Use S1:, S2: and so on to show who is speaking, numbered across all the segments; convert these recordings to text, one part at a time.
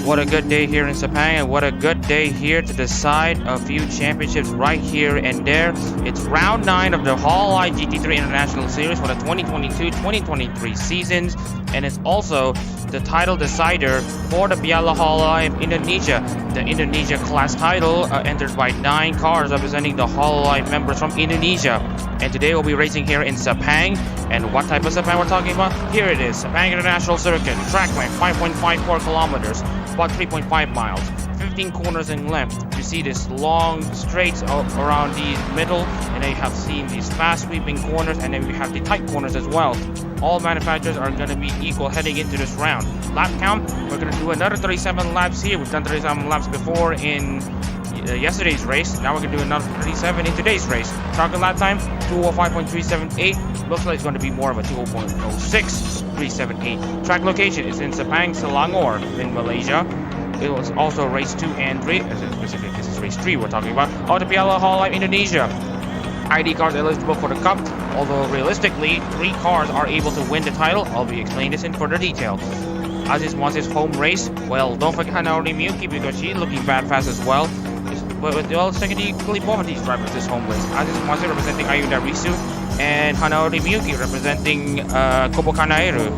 S1: What a good day here in Sepang, and what a good day here to decide a few championships right here and there. It's round 9 of the HoloLive GT3 International Series for the 2022-2023 seasons, and it's also the title decider for the Piala Hololive Indonesia, the Indonesia class title entered by 9 cars representing the HoloLive members from Indonesia. And today we'll be racing here in Sepang. And what type of Sepang we're talking about? Here it is, Sepang International Circuit, track length 5.54 kilometers, about 3.5 miles, 15 corners in length. You see this long straights around the middle, and then you have seen these fast sweeping corners, and then we have the tight corners as well. All manufacturers are going to be equal heading into this round. Lap count, we're going to do another 37 laps here. We've done 37 laps before in yesterday's race. Now we're going to do another 37 in today's race. Target lap time 205.378. Looks like it's going to be more of a 206.378. Track location is in Sepang, Selangor in Malaysia. It was also race 2 and 3. Specifically, this is race 3 we're talking about. Of the Piala Hololive Indonesia. ID cars eligible for the cup, although realistically 3 cars are able to win the title. I'll be explaining this in further detail. Aziz Muazif's home race, well, don't forget Hanori Miyuki because she's looking bad fast as well. Well, technically both of these drivers this home race. Aziz Muazif representing Ayuda Risu and Hanori Miyuki representing Kobokanairu.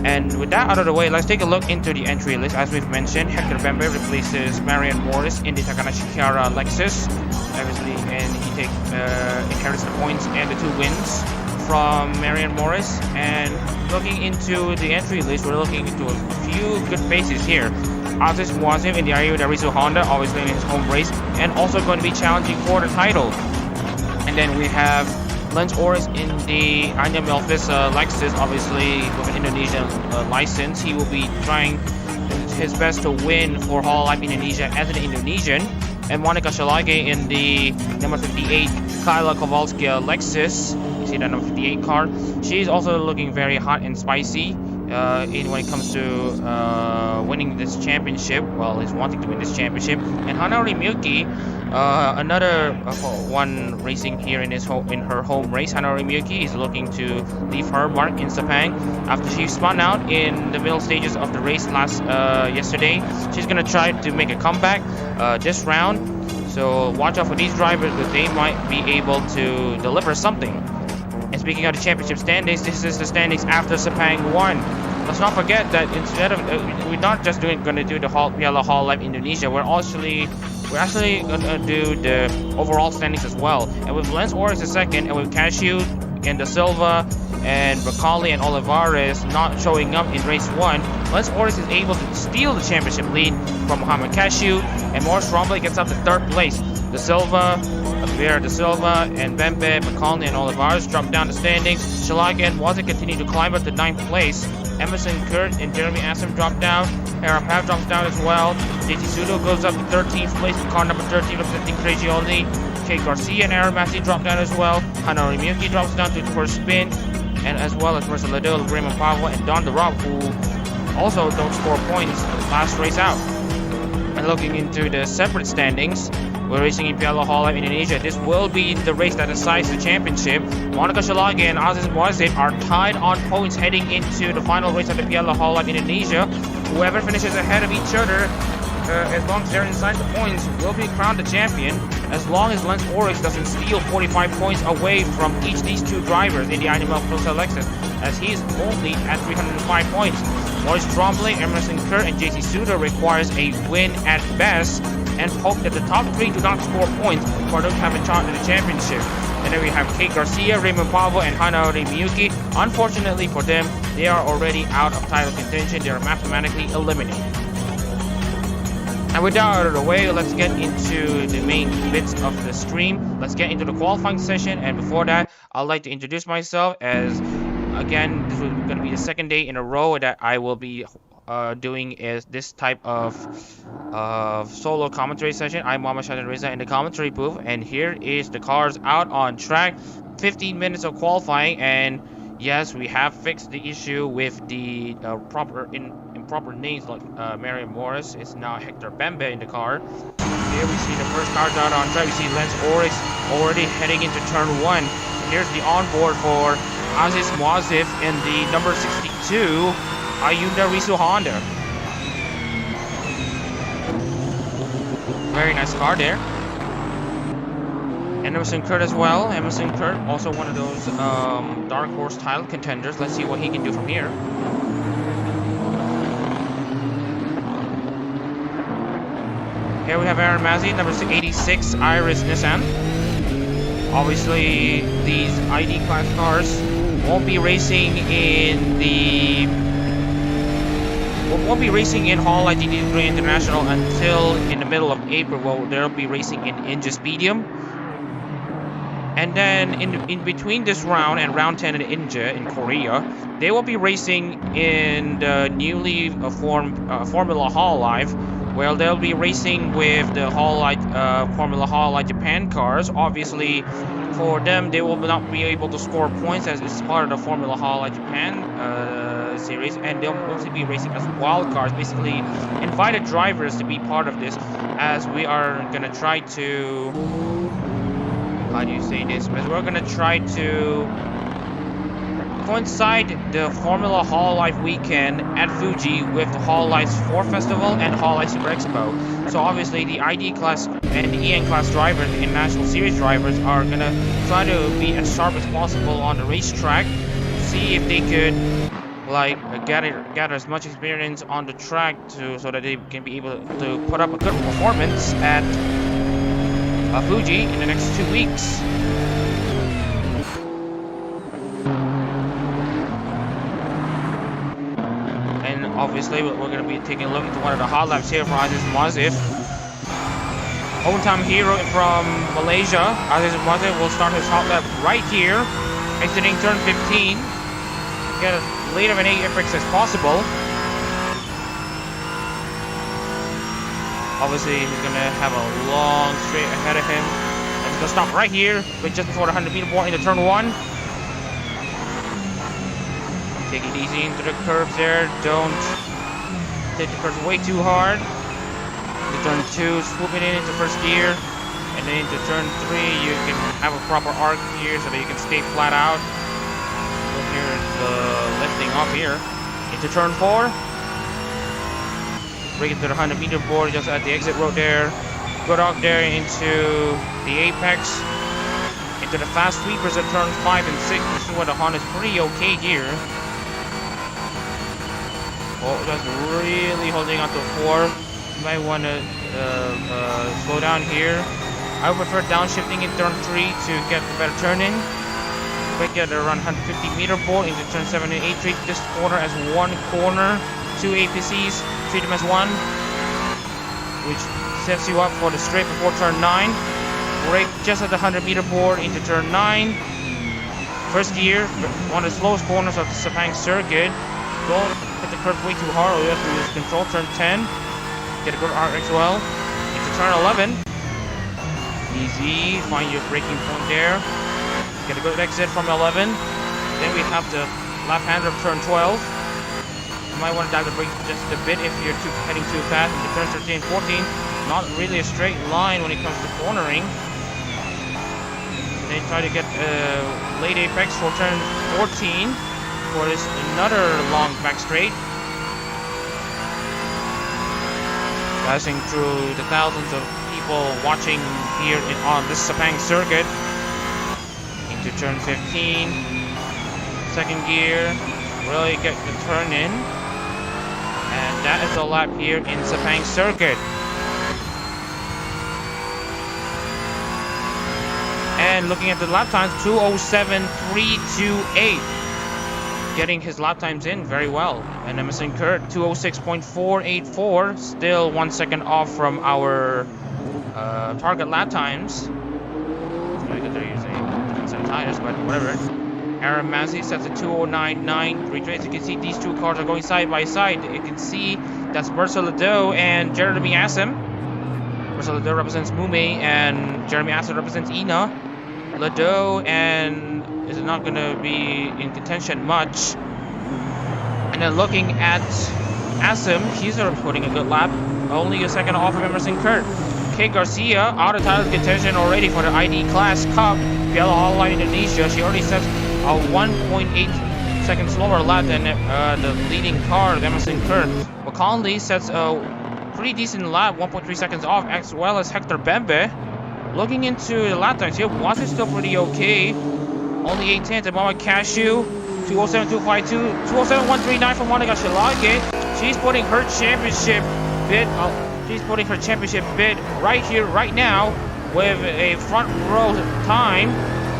S1: And with that out of the way, let's take a look into the entry list. As we've mentioned, Hector Bembe replaces Marian Morris in the Takanashi Kiara Lexus, obviously, and he inherits the points and the 2 wins from Marian Morris. And looking into the entry list, we're looking into a few good faces here. Aziz Muazif in the Ayuda Risu Honda, obviously in his home race, and also going to be challenging for the title. And then we have Lance Oryx in the Anya Melfis Lexus, obviously with an Indonesian license. He will be trying his best to win for HoloLive Indonesia as an Indonesian. And Monica Shilage in the number 58 Kyla Kowalska Lexus. You see that number 58 car. She's also looking very hot and spicy when it comes to winning this championship. Well, he's wanting to win this championship. And Hanori Miyuki, another one racing here in her home race. Hanori Miyuki is looking to leave her mark in Sepang after she spun out in the middle stages of the race yesterday. She's gonna try to make a comeback this round. So watch out for these drivers because they might be able to deliver something. And speaking of the championship standings, this is the standings after Sepang 1. Let's not forget that instead of we're not just going to do the Piala Hololive Indonesia, we're actually going to do the overall standings as well. And with Lance Oryx the second, and with Cashew and Da Silva and Bacali and Olivares not showing up in race 1, Lance Oryx is able to steal the championship lead from Muhammad Cashew, and Morris Rombley gets up to 3rd place. Da Silva and Bembe, Bacali and Olivares drop down the standings. Shilage and Muazif continue to climb up to 9th place. Emerson Kurt and Jeremy Assam drop down. Arapav drops down as well. JT Sudo goes up to 13th place with car number 13 representing Cregioli. Kay Garcia and Aaron Massey drop down as well. Hanori Miyuki drops down to the first spin, and as well as Marcelo Ladil, Raymond Pavo, and Don DeRob, who also don't score points last race out. And looking into the separate standings, we're racing in Piala Hololive Indonesia. This will be the race that decides the championship. Monica Shilage and Aziz Muazif are tied on points heading into the final race of the Piala Hololive Indonesia. Whoever finishes ahead of each other, as long as they're inside the points, will be crowned the champion. As long as Lance Oryx doesn't steal 45 points away from these 2 drivers in the Animal Plus Lexus, as he's only at 305 points. Morris Trombley, Emerson Kerr, and JC Suda requires a win at best, and hope that the top 3 do not score points for them to have a shot at the championship. And then we have Kate Garcia, Raymond Pavo, and Hanori Miyuki. Unfortunately for them, they are already out of title contention. They are mathematically eliminated. And with that out of the way, let's get into the main bits of the stream. Let's get into the qualifying session. And before that, I'd like to introduce myself as, again, this is going to be the 2nd day in a row that I will be doing is this type of solo commentary session. I'm Muhammad Shahid Reza in the commentary booth, and here is the cars out on track. 15 minutes of qualifying, and yes, we have fixed the issue with the improper names like Marian Morris. It's now Hector Bembe in the car. Here we see the first cars out on track. We see Lance Oryx already heading into turn 1. And here's the onboard for Aziz Muazif in the number 62 Ayuda Risu Honda. very nice car there. And Emerson Kurt as well. Emerson Kurt, also one of those dark horse title contenders. Let's see what he can do from here. Here we have Aaron Mazzi, number 86 Iris Nissan. Obviously, these ID class cars won't be racing in HoloLive GT3 International until in the middle of April. Well, they'll be racing in Inja and then in between this round and round 10 in Inja in Korea, they will be racing in the newly formed Formula HoloLive. Well, they'll be racing with the Formula HoloLive Japan cars. Obviously, for them, they will not be able to score points as it's part of the Formula HoloLive Japan series, and they'll mostly be racing as wild cards. Basically, invited drivers to be part of this, as we are gonna try to. How do you say this? But we're gonna try to coincide the Formula HoloLive weekend at Fuji with the HoloLive's 4 Festival and HoloLive Super Expo. So obviously the ID class and the EN class drivers, the International Series drivers, are gonna try to be as sharp as possible on the racetrack, see if they could like gather as much experience on the track so that they can be able to put up a good performance at Fuji in the next 2 weeks. And obviously we're going to be taking a look into one of the hot laps here for Aziz Muazif. Hometown hero from Malaysia, Aziz Muazif will start his hot lap right here, exiting turn 15. Get as late of an apex as possible. Obviously, he's going to have a long straight ahead of him. And he's going to stop right here, but just before the 100-meter point into turn 1. Take it easy into the curves there. Don't take the curves way too hard. Into turn 2, swooping in into first gear. And then into turn 3, you can have a proper arc here so that you can stay flat out. So here's the lifting up here. Into turn 4. Break into the 100-meter board just at the exit road there. Good arc there into the apex. Into the fast sweepers at turns 5 and 6. This is where the Honda's pretty okay here. Oh, just really holding on to 4. You might want to slow down here. I would prefer downshifting in turn 3 to get the better turn in. Quick at around 150-meter board into turn 7 and 8. Treat this corner as one corner. 2 APCs. Treat them as one, which sets you up for the straight before turn 9. Brake just at the 100-meter board into turn 9. First gear, one of the slowest corners of the Sepang circuit. Don't hit the curve way too hard, or you have to lose control. Turn 10, get a good arc as well. Into turn 11, easy, find your braking point there. Get a good exit from 11. Then we have the left-hander of turn 12. You might want to dive the brakes just a bit if you're heading too fast. Into turn 13 and 14, not really a straight line when it comes to cornering. Then try to get late apex for turn 14 for this another long back straight. Passing through the thousands of people watching here on this Sepang circuit. Into turn 15, second gear, really get the turn in. And that is a lap here in Sepang circuit. And looking at the lap times, 2:07.328. Getting his lap times in very well. And Emerson Kurt, 2:06.484. Still 1 second off from our target lap times. Very good, they're using different set of tires, but whatever. Aaron Mazzi sets a 2:09.9. As you can see, these two cars are going side by side. You can see that's Marcel Ledoux and Jeremy Assem. Marcel Ledoux represents Mume and Jeremy Assem represents Ina. Ledoux and is not going to be in contention much. And then looking at Assem, he's putting a good lap. Only a second off of Emerson Kurt. Kate Garcia out of title contention already for the ID Class Cup. Piala Hololive Indonesia. She already sets a 1.8 second slower lap than the leading car, Emerson Kurt. But Conley sets a pretty decent lap, 1.3 seconds off, as well as Hector Bembe. Looking into the lap times here, Muazif still pretty okay. Only 8 tenths. At moment, Cashew, 207.252, 207.139 from Monica Shilage. She's putting her championship bid. She's putting her championship bid right here, right now, with a front row time.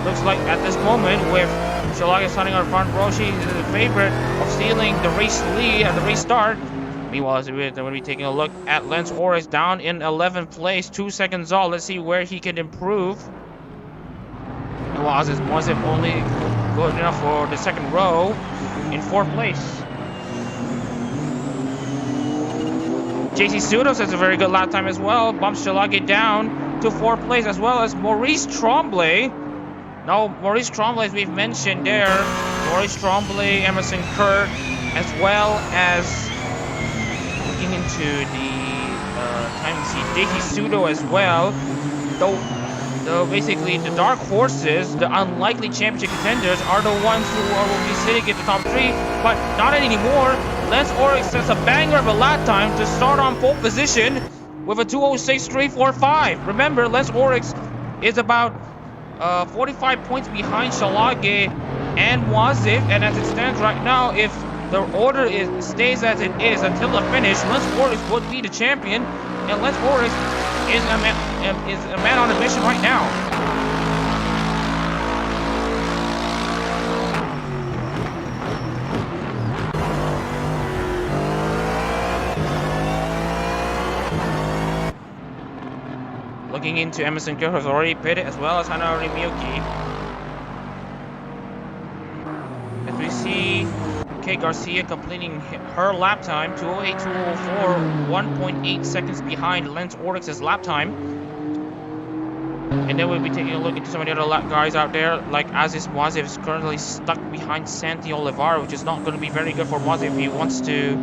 S1: Looks like at this moment, with Shilage starting on front row, she's the favorite of stealing the race lead at the race start. Meanwhile, we're going to be taking a look at Lance Oryx down in 11th place, 2 seconds off. Let's see where he can improve. And Muazif only good enough for the second row in 4th place. JC Sudos has a very good lap time as well. Bumps Shilage down to 4th place, as well as Maurice Tremblay. Now, Maurice Tremblay, as we've mentioned there, Maurice Tremblay, Emerson Kurt, as well as looking into the time to see JC Sudo as well. Though basically the dark horses, the unlikely championship contenders, are the ones who will be sitting at the top 3, but not anymore. Lance Oryx sets a banger of a lap time to start on pole position with a 206.345. Remember, Lance Oryx is about 45 points behind Shilage and Muazif, and as it stands right now, if the order stays as it is until the finish, Lance Oryx would be the champion, and Lance Oryx is a man on a mission right now. Looking into Emerson Kerr, who's already pitted, as well as Hanari Miyuki. As we see Kay Garcia completing her lap time, 208.204, 1.8 seconds behind Lance Oryx's lap time. And then we'll be taking a look into some of the other lap guys out there, like Aziz Muazif is currently stuck behind Santi Oliveira, which is not going to be very good for Muazif if he wants to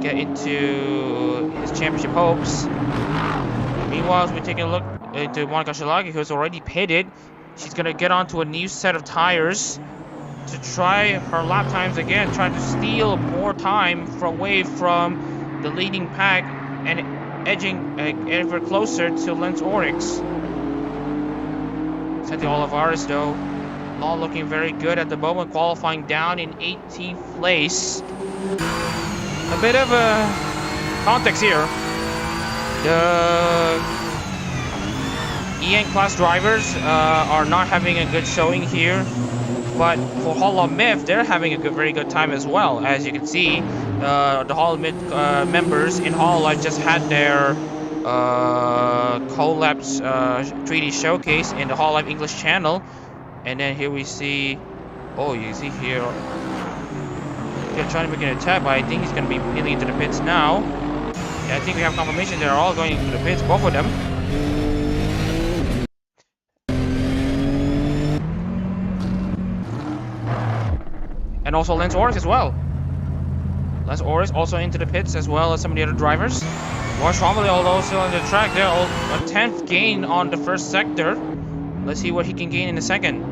S1: get into his championship hopes. Meanwhile, as we're taking a look into Monica Shilage, who's already pitted, she's going to get onto a new set of tires to try her lap times again, trying to steal more time away from the leading pack and edging ever closer to Lance Oryx. Santi Olivares, though, not looking very good at the moment, qualifying down in 18th place. A bit of a context here. The EN class drivers are not having a good showing here, but for HoloMIF, they're having a very good time as well. As you can see, the HoloMIF members in HoloLive just had their collabs 3D showcase in the HoloLive English channel, and then here we see, oh, you see here, they're trying to make an attack, but I think he's going to be peeling into the pits now. Yeah, I think we have confirmation they're all going into the pits, both of them. And also Lance Oryx as well. Lance Oryx also into the pits, as well as some of the other drivers. Maurice Tremblay, although still on the track, there a 10th gain on the first sector. Let's see what he can gain in the second.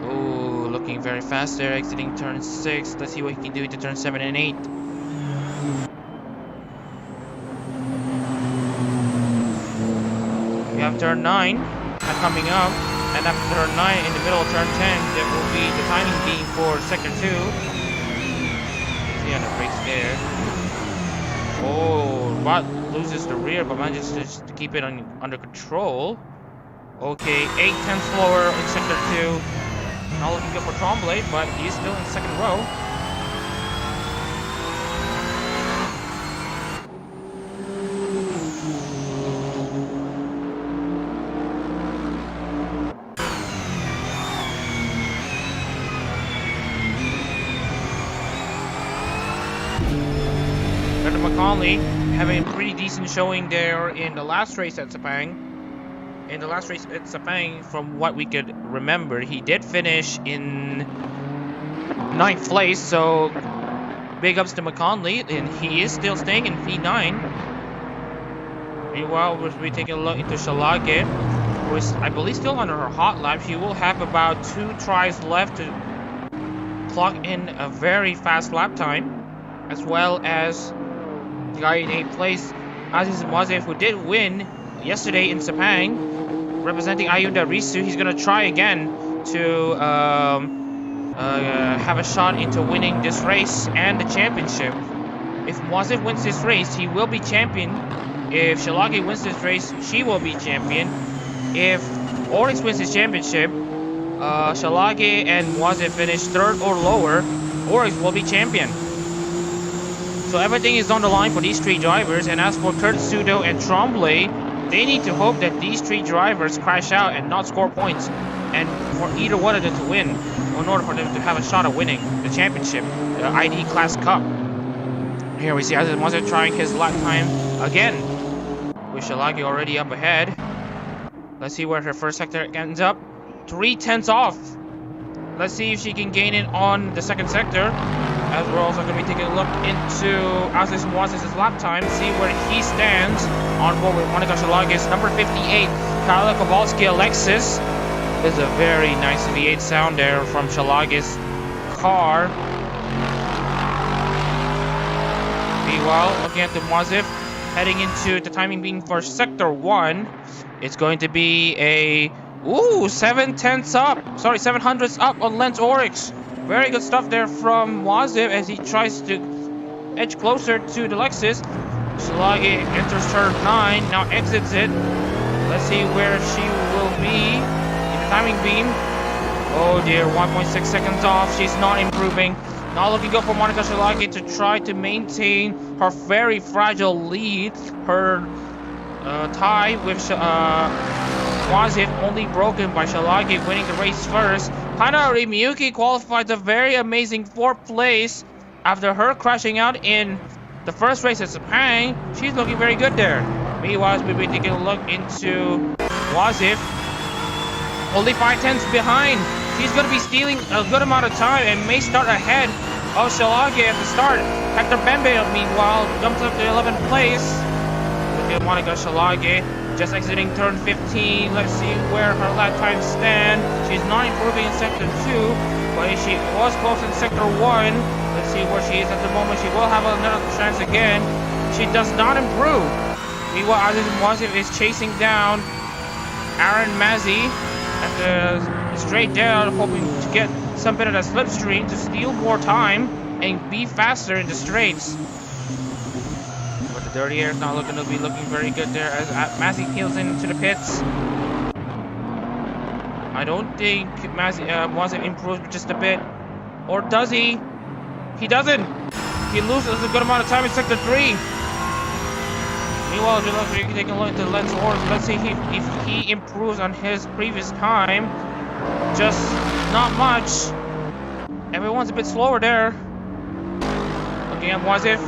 S1: Oh, looking very fast there, exiting turn 6. Let's see what he can do into turn 7 and 8. We have turn 9 coming up, and after turn 9 in the middle of turn 10, there will be the timing being for sector 2. See on the brakes there. Oh, Rod loses the rear, but manages to keep it under control. Okay, 8/10 slower in sector 2. Not looking good for Tremblay, but he's still in second row. McConley having a pretty decent showing there in the last race at Sepang. In the last race at Sepang, from what we could remember, he did finish in 9th place, so big ups to McConley, and he is still staying in P9. Meanwhile, we're taking a look into Shilage, who is, I believe, still under her hot lap. She will have about 2 tries left to clock in a very fast lap time, as well as the guy in 8th place, Muazif, who did win yesterday in Sepang, representing Ayunda Risu. He's gonna try again to have a shot into winning this race and the championship. If Muazif wins this race, he will be champion. If Shilage wins this race, she will be champion. If Oryx wins this championship, Shilage and Muazif finish 3rd or lower, Oryx will be champion. So everything is on the line for these 3 drivers. And as for Kurt Sudo and Trombley, they need to hope that these 3 drivers crash out and not score points, and for either one of them to win, in order for them to have a shot at winning the championship, the ID Class Cup. Here we see Muazif trying his lap time again, with Shilage already up ahead. Let's see where her first sector ends up. 3/10 off. Let's see if she can gain it on the second sector. As we're also going to be taking a look into Muazif's lap time, see where he stands on board with Monica Shilage's number 58, Kyla Kowalski Lexus. There's a very nice V8 sound there from Shilage's car. Meanwhile, looking at the Muazif, heading into the timing being for Sector 1, it's going to be a 7/10 up. Sorry, 700ths up on Lance Oryx. Very good stuff there from Muazif as he tries to edge closer to the Lexus. Shilage enters turn 9, now exits it. Let's see where she will be in the timing beam. Oh dear, 1.6 seconds off. She's not improving. Not looking good for Monica Shilage to try to maintain her very fragile lead. Her tie with Muazif only broken by Shilage winning the race first. Hana Miyuki qualified a very amazing 4th place after her crashing out in the first race at Sepang. She's looking very good there. Meanwhile, we'll be taking a look into Muazif. Only 5/10 behind. She's going to be stealing a good amount of time and may start ahead of Shilage at the start. Hector Bembe, meanwhile, jumps up to 11th place. Look at Monica Shilage just exiting turn 15. Let's see where her lap times stand. She's not improving in sector 2, but she was close in sector 1. Let's see where she is at the moment. She will have another chance again. She does not improve. Meanwhile, Muazif is chasing down Aaron Mazzi at the straight down, hoping to get some bit of a slipstream to steal more time and be faster in the straights. But the dirty air is not looking to be looking very good there as Mazzi peels into the pits. I don't think Muazif improves just a bit. Or does he? He doesn't. He loses a good amount of time in sector 3. Meanwhile, if you're taking a look at the Lens Oryx, let's see if he improves on his previous time. Just not much. Everyone's a bit slower there. Looking at Muazif.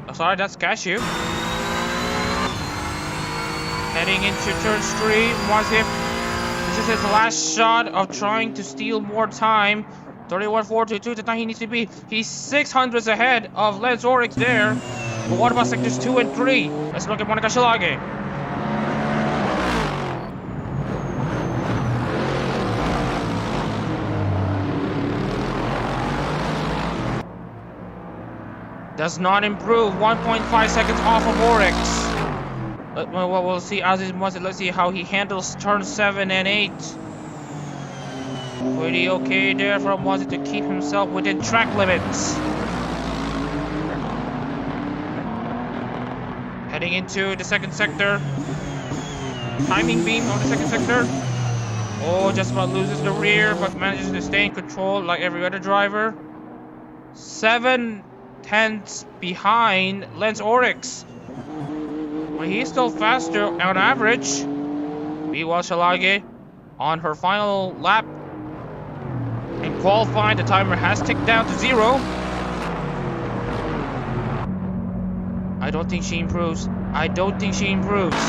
S1: Oh, sorry, that's Cashew. Heading into turn 3, Muazif. This is his last shot of trying to steal more time. 31.422, the time he needs to be. He's 600s ahead of Lance Oryx there. But what about sectors 2 and 3? Let's look at Monica Shilage. Does not improve. 1.5 seconds off of Oryx. We'll see Aziz Muazif. Let's see how he handles turn 7 and 8. Pretty okay there from Muazif to keep himself within track limits. Heading into the second sector. Timing beam on the second sector. Oh, just about loses the rear, but manages to stay in control like every other driver. 7/10 behind Lance Oryx. But he's still faster on average. Meanwhile, Shilage on her final lap and qualifying, the timer has ticked down to 0. I don't think she improves. I don't think she improves.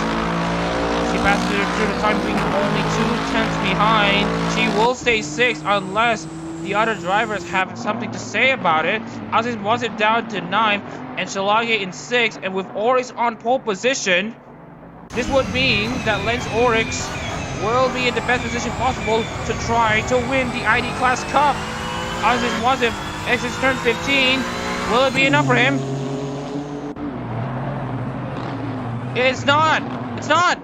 S1: She passes through the time being only 2/10 behind. She will stay 6th unless the other drivers have something to say about it. Aziz Muazif down to 9th and Shilage in 6th, and with Oryx on pole position, This would mean that Lance Oryx will be in the best position possible to try to win the ID Class Cup. Aziz Muazif exits turn 15. Will it be enough for him? It's not. It's not.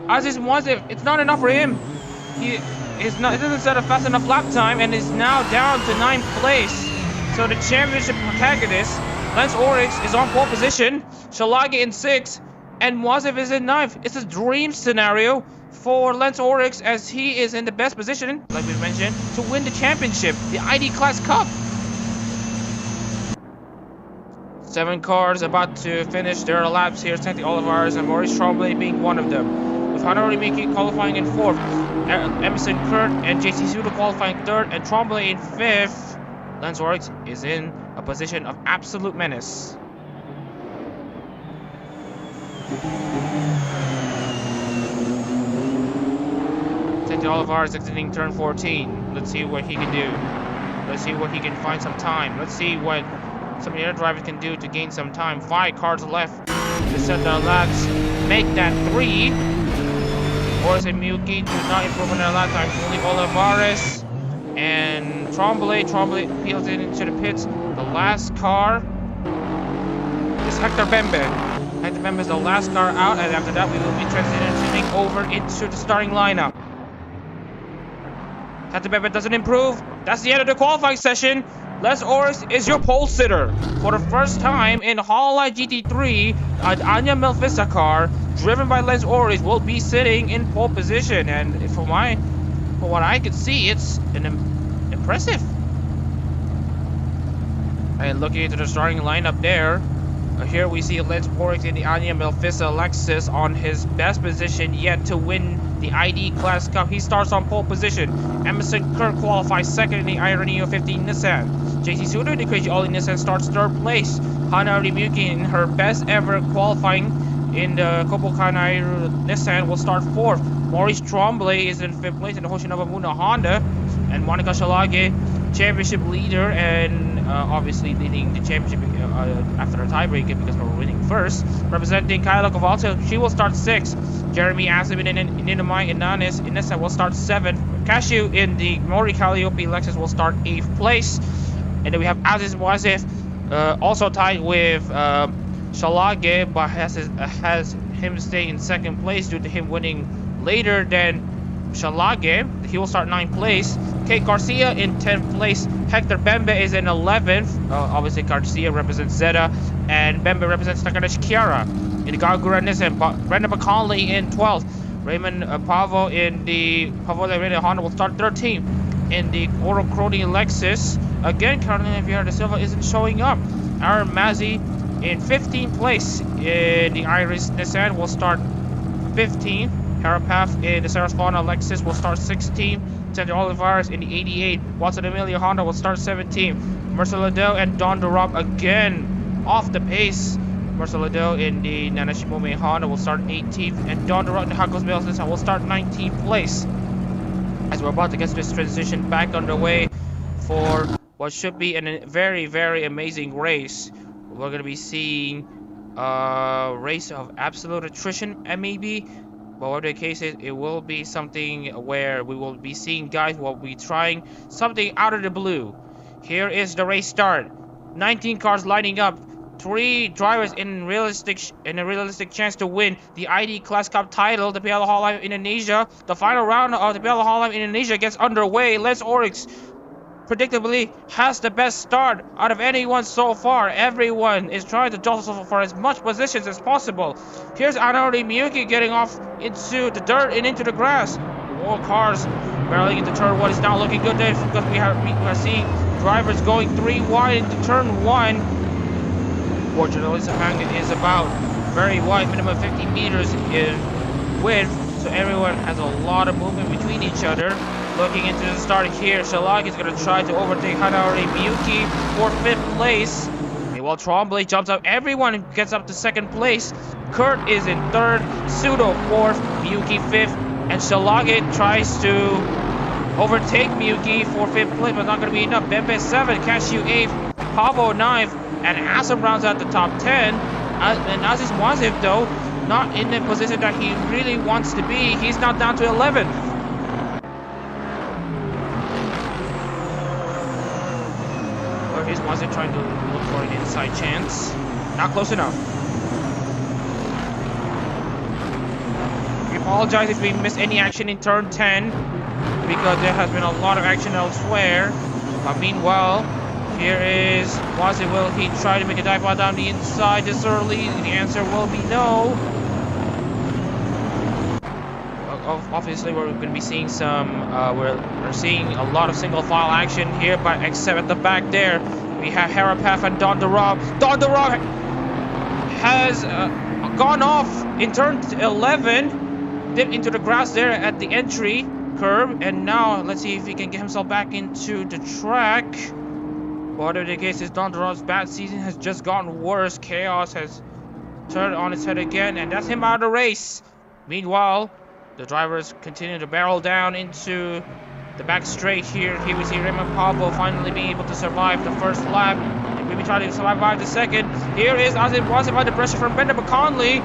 S1: Aziz Muazif, it's not enough for him. He doesn't set a fast enough lap time and is now down to 9th place. So the championship protagonist, Lance Oryx, is on pole position. Shilage in 6th, and Muazif is in 9th. It's a dream scenario for Lance Oryx, as he is in the best position, like we mentioned, to win the championship, the ID Class Cup. 7 cars about to finish their laps here, Santi Olivares and Maurice Tremblay being one of them. With Hanori Miki qualifying in 4th, Emerson Kurt and JC Suda qualifying 3rd, and Tremblay in 5th. Lance Oryx is in a position of absolute menace. Santi Olivares exiting turn 14. Let's see what he can do. Let's see what he can find some time. Let's see what some of the other drivers can do to gain some time. 5 cars left to set their laps. Make that 3. Oryx and Miyuki do not improve on their lap time. Only Olivares and Tremblay peels into the pits. The last car is Hector Bembe. Hector Bembe is the last car out, and after that we will be transitioning over into the starting lineup. Hector Bembe doesn't improve. That's the end of the qualifying session. Lance Oryx is your pole sitter. For the first time in HoloLive GT3, an Anya Melfissa car driven by Lance Oryx will be sitting in pole position, and for what I can see, it's impressive. And looking into the starting lineup there, here we see Lance Oryx in the Anya Melfissa Lexus on his best position yet to win the ID Class Cup. He starts on pole position. Emerson Kirk qualifies 2nd in the Ironio 15 Nissan. JC Suda in the Crazy Ollie Nissan starts 3rd place. Hana Ryuki in her best ever qualifying in the Kobokanai Nissan will start 4th. Maurice Tremblay is in 5th place in the Hoshinobu Muna Honda. And Monica Shilage, championship leader, and obviously leading the championship after a tiebreaker because we're winning first. Representing Kyla Kovalta, she will start 6th. Jeremy Asabin in Ninamai Inanis in Nissan will start 7th. Cashew in the Mori Calliope Lexus will start 8th place. And then we have Aziz Muazif, also tied with Shilage, but has him staying in 2nd place due to him winning later than Shilage. He will start 9th place. Kate Garcia in 10th place. Hector Bembe is in 11th. Obviously Garcia represents Zeta, and Bembe represents Takahashi Kiara. In the Gagura Nissan, Brandon McConley in 12th. Raymond Pavo in the Pavole Renault Honda will start 13th. In the Oro Crony Lexus, again Carolina Vieira da Silva isn't showing up. Aaron Mazzi in 15th place. In the Iris Nissan will start 15th. Carapath in the Sarasvana Lexus will start 16th. Santi Olivares in the 88. Watson Emilio Honda will start 17th. Marcel Liddell and Don Durop again off the pace. Marcel Liddell in the Nanashimome Honda will start 18th. And Don Durop in the Hakos Bales Nissan will start 19th place. As we're about to get this transition back underway for what should be a very, very amazing race. We're going to be seeing a race of absolute attrition, and maybe. But whatever the case is, it will be something where we will be seeing guys who will be trying something out of the blue. Here is the race start. 19 cars lining up. 3 drivers in a realistic chance to win the ID Class Cup title, the Piala Hololive Indonesia. The final round of the Piala Hololive Indonesia gets underway. Lance Oryx predictably has the best start out of anyone so far. Everyone is trying to jostle for as much positions as possible. Here's Anori Miyuki getting off into the dirt and into the grass. More cars barreling into turn 1. It's not looking good there because we are seeing drivers going 3 wide into turn 1. Fortunately, Sepang is about very wide, minimum 50 meters in width, so everyone has a lot of movement between each other. Looking into the start here, Shilage is going to try to overtake Hanari Miyuki for 5th place. Meanwhile, Tremblay jumps up. Everyone gets up to 2nd place. Kurt is in 3rd, Pseudo 4th, Miyuki 5th, and Shilage tries to overtake Miyuki for 5th place, but not going to be enough. Bembe 7th, Cashew 8th, Pavo 9th, and Assam rounds out the top 10. And Aziz Muazif, though, not in the position that he really wants to be. He's now down to 11th. Or he's Muazif trying to look for an inside chance. Not close enough. We apologize if we missed any action in turn 10 because there has been a lot of action elsewhere. But meanwhile, here is Muazif. Will he try to make a dive bar down the inside this early? The answer will be no. Obviously, we're going to be seeing some. We're seeing a lot of single file action here, but except at the back there, we have Harapaf and Don Durab. Don Durab has gone off in turn 11, dipped into the grass there at the entry curve, and now let's see if he can get himself back into the track. Whatever the case is, Don Durab's bad season has just gotten worse. Chaos has turned on its head again, and that's him out of the race. Meanwhile, the drivers continue to barrel down into the back straight here. Here we see Raymond Pablo finally being able to survive the first lap. And we'll be trying to survive the second. Here is Muazif under pressure from Bender McConley.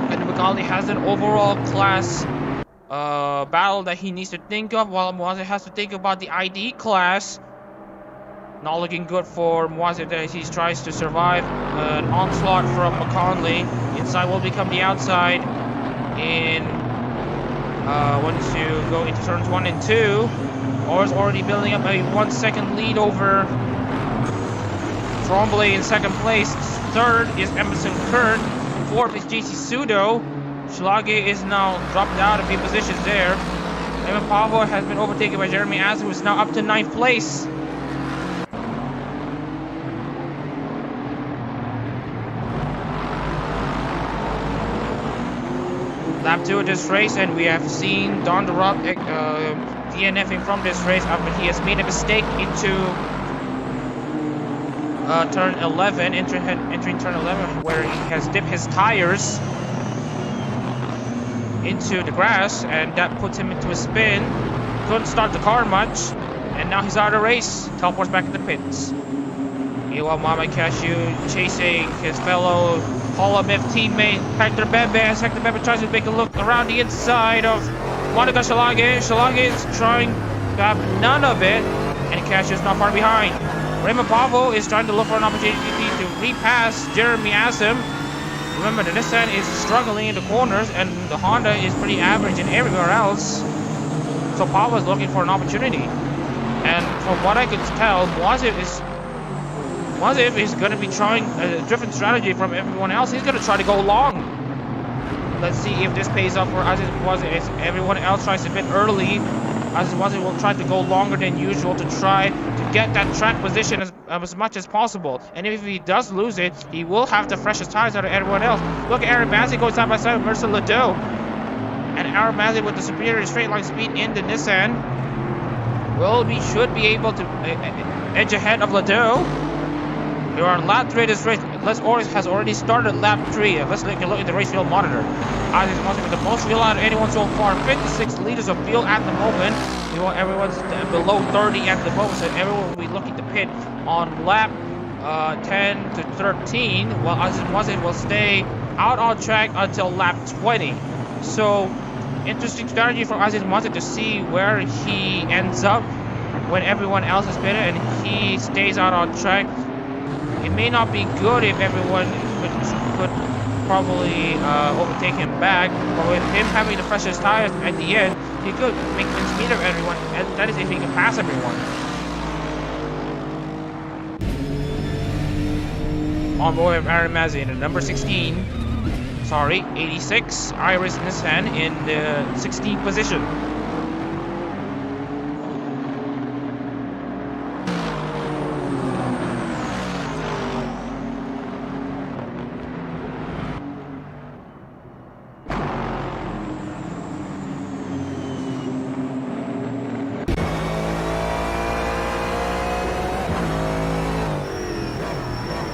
S1: Bender McConley has an overall class battle that he needs to think of, while Muazif has to think about the ID class. Not looking good for Muazif as he tries to survive an onslaught from McConley. Inside will become the outside in once you go into turns 1 and 2. Or is already building up a 1 second lead over Trombley in second place. Third is Emerson Kurt. Fourth is JC Sudo. Shilage is now dropped out a few positions there. Evan Pavo has been overtaken by Jeremy As, who is now up to 9th place. Lap 2 of this race, and we have seen Don Durab DNFing from this race after he has made a mistake into turn 11, entering turn 11, where he has dipped his tires into the grass, and that puts him into a spin. Couldn't start the car much, and now he's out of the race. Teleports back to the pits. Meanwhile, Mama Cashew chasing his fellow Hololive teammate Hector Bebe. As Hector Bebe tries to make a look around the inside of Monica Shilage. Shilage is trying to have none of it, and Cashew is not far behind. Raymond Pavo is trying to look for an opportunity to repass Jeremy Asim. Remember, the Nissan is struggling in the corners, and the Honda is pretty average in everywhere else. So Pavo is looking for an opportunity. And from what I can tell, Muazif is going to be trying a different strategy from everyone else. He's going to try to go long. Let's see if this pays off for Aziz Muazif. If everyone else tries to bid early, Aziz Muazif will try to go longer than usual to try to get that track position as much as possible. And if he does lose it, he will have the freshest tires out of everyone else. Look at Aaron Mazzi going side by side with Mercer Lado. And Aaron Mazzi with the superior straight line speed in the Nissan should be able to edge ahead of Lado. We are on lap 3 of this race. Les Oryx has already started lap 3. Let's take a look at the race field monitor. Aziz Muazif with the most fuel out of anyone so far. 56 liters of fuel at the moment. Everyone's below 30 at the moment, so everyone will be looking to pit on lap 10 to 13, while Aziz Muazif will stay out on track until lap 20. So, interesting strategy for Aziz Muazif to see where he ends up when everyone else is pitted and he stays out on track. It may not be good if everyone could probably overtake him back, but with him having the freshest tires at the end, he could make things meet of everyone, and that is if he can pass everyone. On board of Aaron Mazzi in the number 86, Iris Nissan in the 16th position.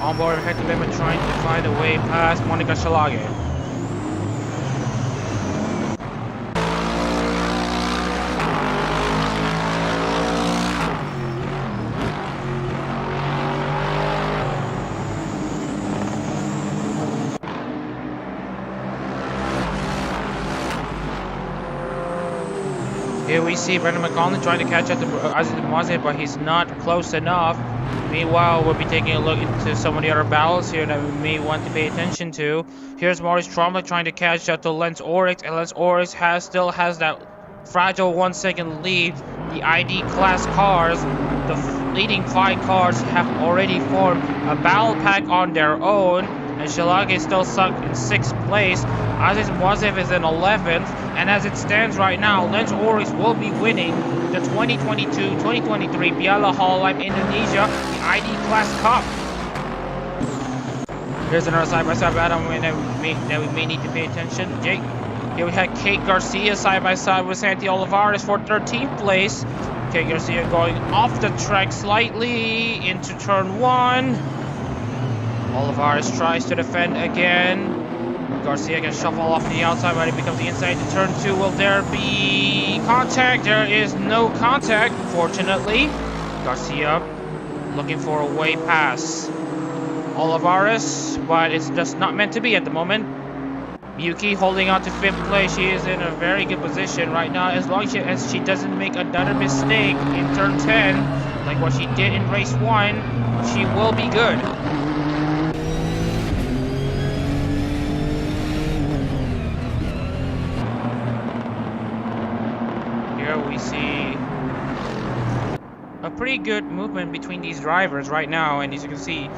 S1: On board Hector Bema trying to find a way past Monica Shilage. Here we see Brendan McConnell trying to catch up to Muazif, but he's not close enough. Meanwhile, we'll be taking a look into some of the other battles here that we may want to pay attention to. Here's Maurice Trombley trying to catch up to Lance Oryx, and Lance Oryx still has that fragile 1 second lead. The ID class cars, the leading 5 cars, have already formed a battle pack on their own, and Shilage is still stuck in 6th place. Aziz Muazif is in 11th, and as it stands right now, Lance Oryx will be winning the 2022-2023 Piala Hololive Indonesia, the ID Class Cup. Here's another side-by-side battle that we may need to pay attention. Jake, here we had Kate Garcia side-by-side with Santi Olivares for 13th place. Kate Garcia going off the track slightly into turn 1. Olivares tries to defend again. Garcia can shuffle off the outside, but it becomes the inside to turn 2. Will there be contact? There is no contact, fortunately. Garcia looking for a way pass Olivares, but it's just not meant to be at the moment. Yuki holding on to 5th place. She is in a very good position right now, as long as she doesn't make another mistake in turn 10, like what she did in race 1, she will be good. We see a pretty good movement between these drivers right now, and as you can see,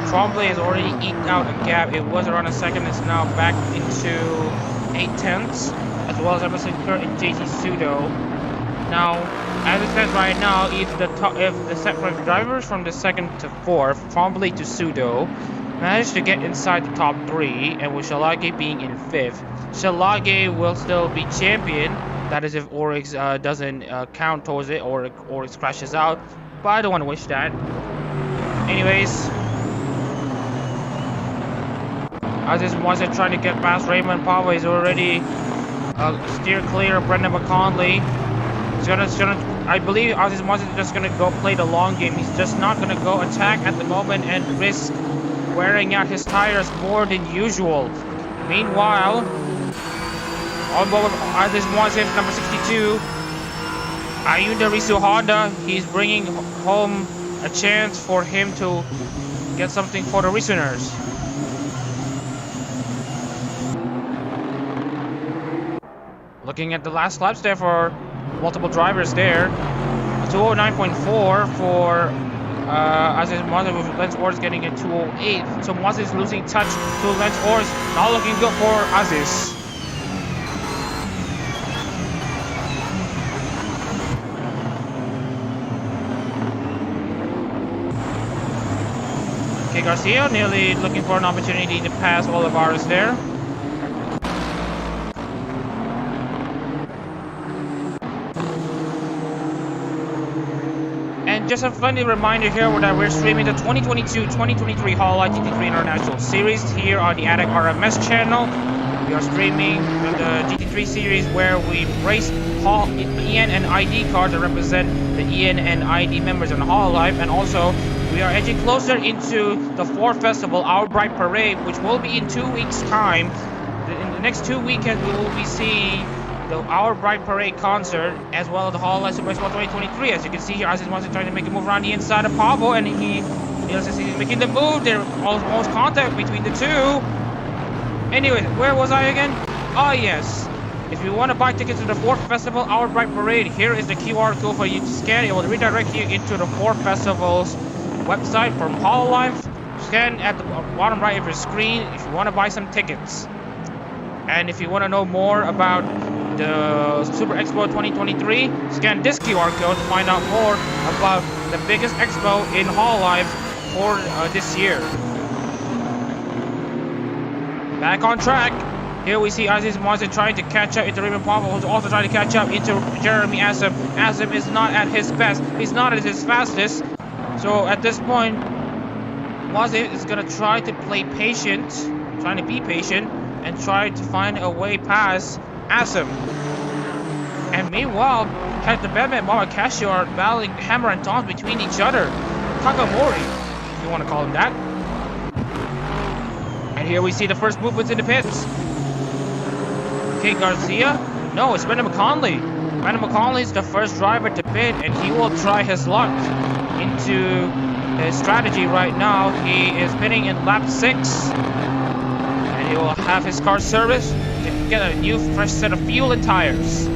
S1: Trombley has already eked out a gap. It was around a second, it's now back into 8/10, as well as Emerson Kurt and JT Sudo. Now, as it says right now, if the set drivers from the 2nd to 4th, Trombley to Sudo, managed to get inside the top 3, and with Shilage being in 5th, Shilage will still be champion. That is if Oryx doesn't count towards it, or Oryx crashes out. But I don't want to wish that. Anyways, Aziz Muazif trying to get past Raymond Pava. He's already steer clear of Brendan McConnell. I believe Aziz Muazif is just gonna go play the long game. He's just not gonna go attack at the moment and risk wearing out his tires more than usual. Meanwhile, on board with Aziz Muazif, number 62, Ayunda Risu Honda. He's bringing home a chance for him to get something for the Risuners. Looking at the last laps there for multiple drivers there. 209.4 for Aziz Muazif, with Lance Oryx getting a 208. So Muazif is losing touch to Lance Oryx. Not looking good for Aziz. Garcia nearly looking for an opportunity to pass Olivares there. And just a friendly reminder here that we're streaming the 2022-2023 HoloLive GT3 International Series here on the Adak-RMS channel. We are streaming the GT3 series where we race EN and ID cars that represent the EN and ID members on HoloLive, and also we are edging closer into the 4th festival, Our Bright Parade, which will be in 2 weeks' time. In the next 2 weekends, we will be seeing the Our Bright Parade concert, as well as the HoloLive Super Expo 2023. As you can see here, Aziz Muazif trying to make a move around the inside of Pavo, and he's making the move. There's almost contact between the two. Anyway, where was I again? Oh yes. If you want to buy tickets to the 4th festival, Our Bright Parade, here is the QR code for you to scan. It will redirect you into the 4th festival's website from HoloLive. Scan at the bottom right of your screen if you want to buy some tickets. And if you want to know more about the Super Expo 2023, scan this QR code to find out more about the biggest expo in HoloLive for this year. Back on track. Here we see Aziz Muazif trying to catch up into Raymond Pava, who's also trying to catch up into Jeremy Asem. Asem is not at his best. He's not at his fastest. So at this point, Muazif is going to try to play patient, trying to be patient, and try to find a way past Asem. And meanwhile, the Batman Mama Casio are battling hammer and tongs between each other. Takamori, if you want to call him that. And here we see the first movements in the pits. Okay, Garcia? No, it's Brendan McConnell. Brandon McCauley is the first driver to pit, and he will try his luck into his strategy right now. He is pitting in lap 6, and he will have his car serviced to get a new fresh set of fuel and tires.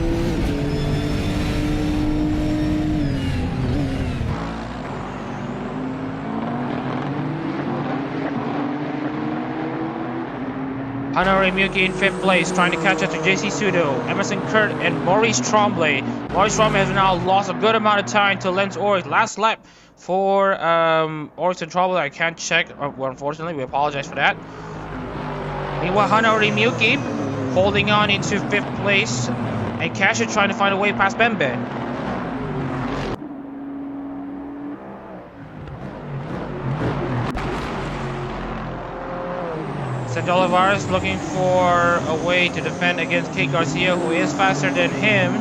S1: Hanori Miyuki in 5th place, trying to catch up to JC Sudo, Emerson Kurt, and Maurice Tremblay. Maurice Tremblay has now lost a good amount of time to Lance Oryx. Last lap for Oryx and Tremblay, I can't check, unfortunately, we apologize for that. Meanwhile, Hanori Miyuki holding on into 5th place, and Kasha trying to find a way past Bembe. Sentul Olivares looking for a way to defend against Kate Garcia, who is faster than him.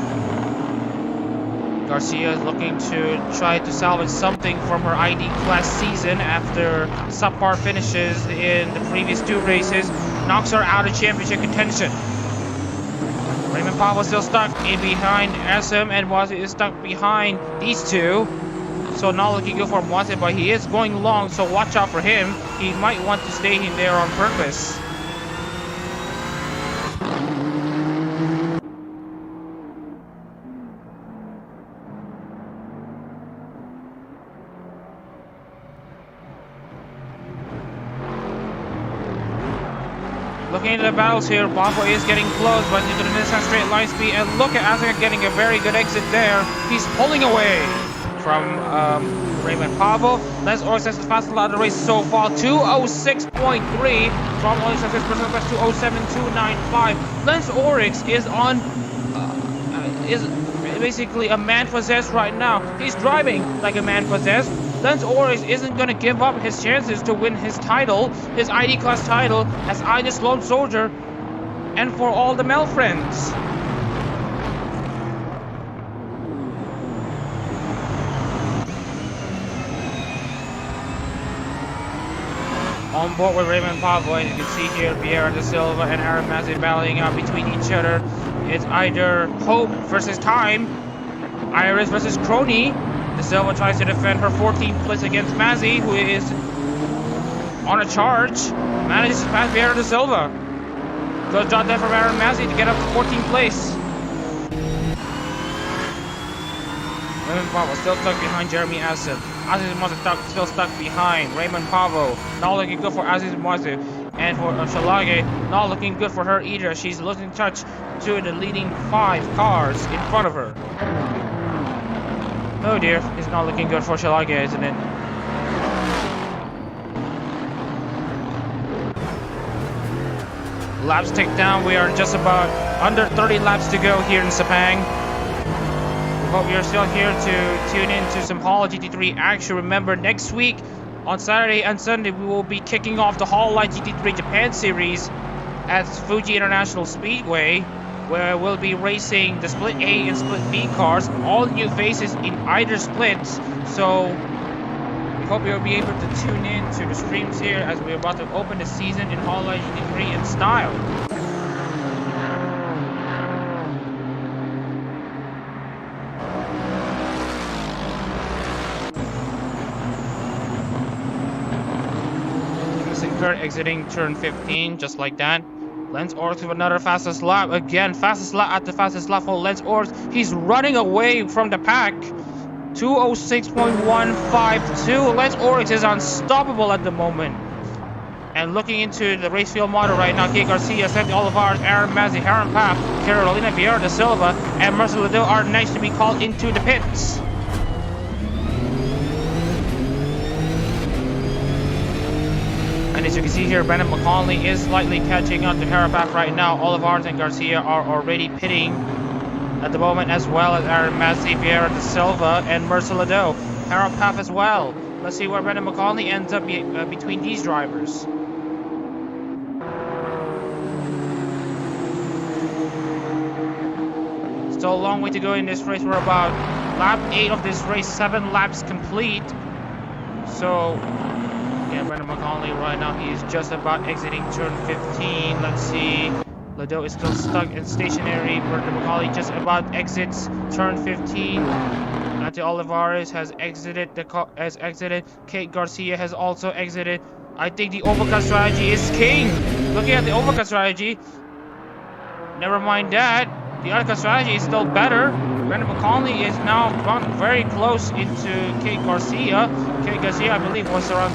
S1: Garcia is looking to try to salvage something from her ID class season after subpar finishes in the previous 2 races. Knocks her out of championship contention. Raymond Pavo still stuck in behind SM, and Muazif is stuck behind these two. So not looking good for Muazif, but he is going long, so watch out for him. He might want to stay in there on purpose. Looking at the battles here, Pavo is getting close, but into the Nissan straight line speed, and look at Assetto getting a very good exit there. He's pulling away from Raymond Pavo. Lance Oryx has the fastest lap of the race so far, 2:06.3 from Oryx has his personal best 2:07.295. Lance Oryx is on is basically a man possessed right now. He's driving like a man possessed. Lance Oryx isn't gonna give up his chances to win his title, his ID class title, as Ida's Lone Soldier, and for all the Mel friends. On board with Raymond Pavo, and you can see here Vieira da Silva and RMS battling out between each other. It's either Hope versus Time, Iris versus Crony. Da Silva tries to defend her 14th place against Mazzy, who is on a charge. Manages to pass Vieira da Silva. Good job there from Aaron Mazzy to get up to 14th place. Raymond Pavo still stuck behind Jeremy Asset. Aziz Muazif still stuck behind Raymond Pavo. Not looking good for Aziz Muazif. And for Shilage, not looking good for her either. She's losing touch to the leading 5 cars in front of her. Oh dear, it's not looking good for Shilage, isn't it? Laps tick down. We are just about under 30 laps to go here in Sepang. But we are still here to tune in to some HoloGT3 action. Remember, next week on Saturday and Sunday we will be kicking off the HoloLive GT3 Japan Series at Fuji International Speedway, where we'll be racing the Split A and Split B cars, all new faces in either splits. So we hope you'll be able to tune in to the streams here as we're about to open the season in HoloLive GT3 in style. Exiting turn 15, just like that. Lance Oryx with another fastest lap. Again, fastest lap at the fastest lap for Lance Oryx. He's running away from the pack. 2:06.152. Lance Oryx is unstoppable at the moment. And looking into the race field model right now, Kate Garcia, Santi Olivares, Aaron Mazzi, Haran Papp, Carolina Vieira da Silva, and Marcelo Liddell are next to be called into the pits. And as you can see here, Brandon McCauley is slightly catching up to Harapaf right now. Olivares and Garcia are already pitting at the moment, as well as Aaron Mazzi, Vieira da Silva, and Marcelo Liddell. Harapaf as well. Let's see where Brandon McCauley ends up between these drivers. Still a long way to go in this race. We're about lap 8 of this race, 7 laps complete. So yeah, Brandon McCauley right now, he's just about exiting turn 15. Let's see Lado is still stuck and stationary. Bernard McCauley just about exits turn 15. Nati Olivares has exited. Kate Garcia has also exited. I think the overcut strategy is king. Looking at the overcut strategy, never mind that. The undercut strategy is still better. Brendan McCauley is now gone very close into Kate Garcia. Kate Garcia, I believe, was around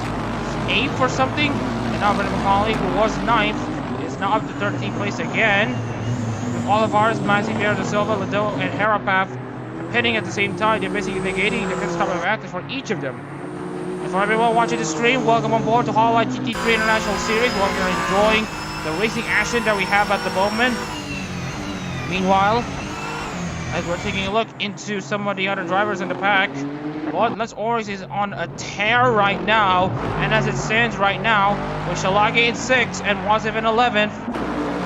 S1: 8th or something. And now Brendan McCauley, who was 9th, is now up to 13th place again. With Olivares, Mazzi, Vera da Silva, Lado, and Harapath pitting at the same time. They're basically negating the pit stop advantage for each of them. And for everyone watching the stream, welcome on board to HoloGT3 International Series. We're enjoying the racing action that we have at the moment. Meanwhile, as we're taking a look into some of the other drivers in the pack, well, Lance Oryx is on a tear right now, and as it stands right now, with Shilage in 6th and Muazif in 11th,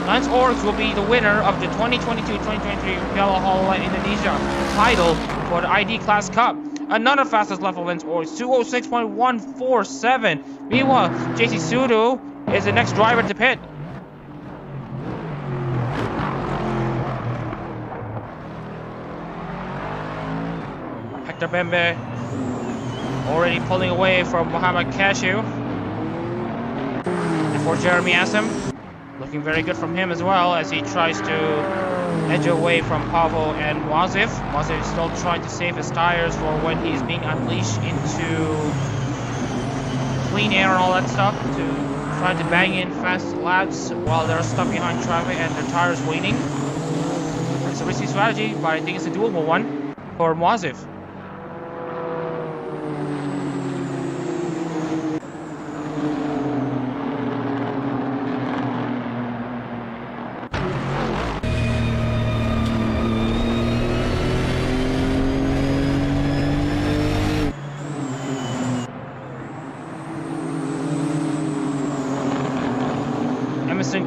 S1: Lance Oryx will be the winner of the 2022-2023 Piala Hololive Indonesia title for the ID Class Cup. Another fastest lap for Lance Oryx, 206.147. Meanwhile, JC Sudo is the next driver to pit. Hector Bembe already pulling away from Muhammad Cashew. Before Jeremy Assam, looking very good from him as well as he tries to edge away from Pavel and Muazif. Muazif is still trying to save his tires for when he's being unleashed into clean air and all that stuff, to try to bang in fast laps while they're stuck behind traffic and their tires waning. It's a risky strategy, but I think it's a doable one for Muazif.